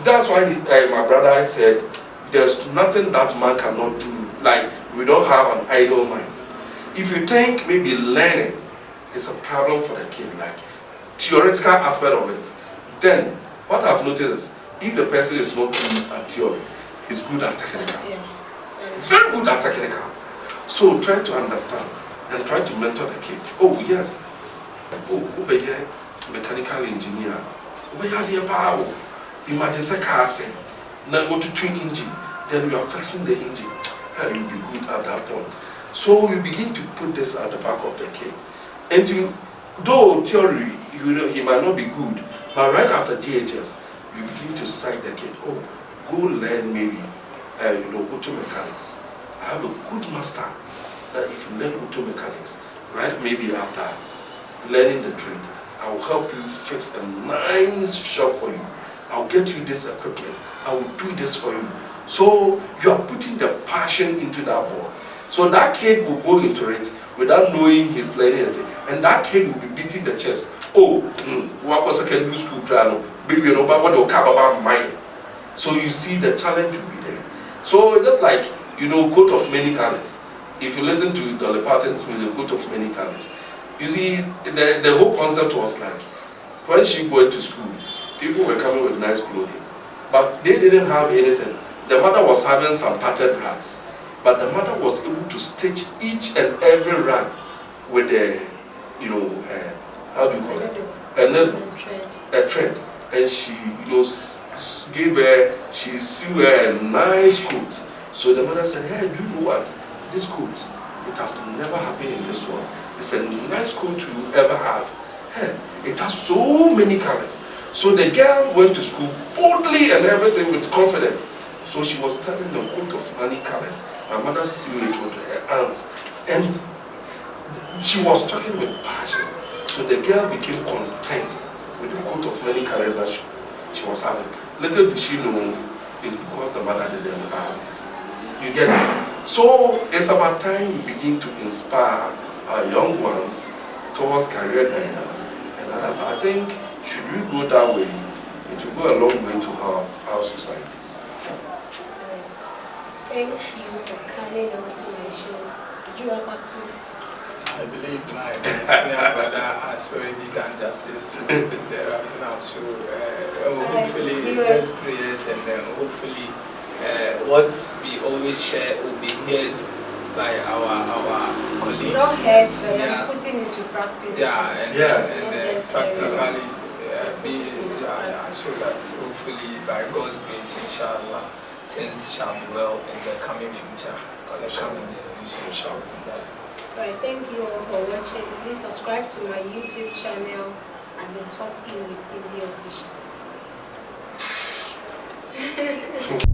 Speaker 2: that's why my brother said there's nothing that man cannot do, like we don't have an idle mind. If you think maybe learning is a problem for the kid, like theoretical aspect of it, then what I've noticed is if the person is not good at theory, he's good at technical. Very good at technical. So try to understand and try to mentor the kid. Oh yes, oh, mechanical engineer. Imagine a car saying, now go to twin engine, then we are fixing the engine. And you'll be good at that point. So you begin to put this at the back of the kid. And though theory, he might not be good, but right after GHS, you begin to cite the kid. Oh, go learn maybe auto mechanics. I have a good master that if you learn auto mechanics, right, maybe after learning the trade, I will help you fix a nice shop for you. I'll get you this equipment. I will do this for you. So you are putting the passion into that boy. So that kid will go into it without knowing he's learning anything. And that kid will be beating the chest. Oh, what was secondary school plan? Baby, you know, but what do care about mine? So you see the challenge will be there. So it's just like, coat of many colors. If you listen to Dolly Parton's music, coat of many colors. You see, the whole concept was like, when she went to school, people were coming with nice clothing, but they didn't have anything. The mother was having some tattered rags, but the mother was able to stitch each and every rag with a, how do you call it? A thread. And she, she sewed her a nice coat. So the mother said, hey, do you know what? This coat, it has never happened in this one. It's a nice coat you ever have. Hey, it has so many colors. So the girl went to school boldly and everything with confidence. So she was telling the coat of many colors. My mother sewed it with her hands. And she was talking with passion. So the girl became content with the coat of many colors that she was having. Little did she know it's because the mother didn't have. You get it? So it's about time we begin to inspire our young ones towards career guidance. And I think, should we go that way, it will go a long way to help our societies.
Speaker 1: Thank you for coming on to my show. Did you wrap up too?
Speaker 3: I believe my brother has already done justice to the wrapping up. So hopefully just prayers, and then hopefully what we always share will be heard by our colleagues.
Speaker 1: Not heard, but putting it to practice.
Speaker 3: And practically so that hopefully by God's grace, inshallah, things shall be well in the coming future, or the coming generation, inshallah.
Speaker 1: Right, thank you all for watching. Please subscribe to my YouTube channel at the top in with Cindy Official.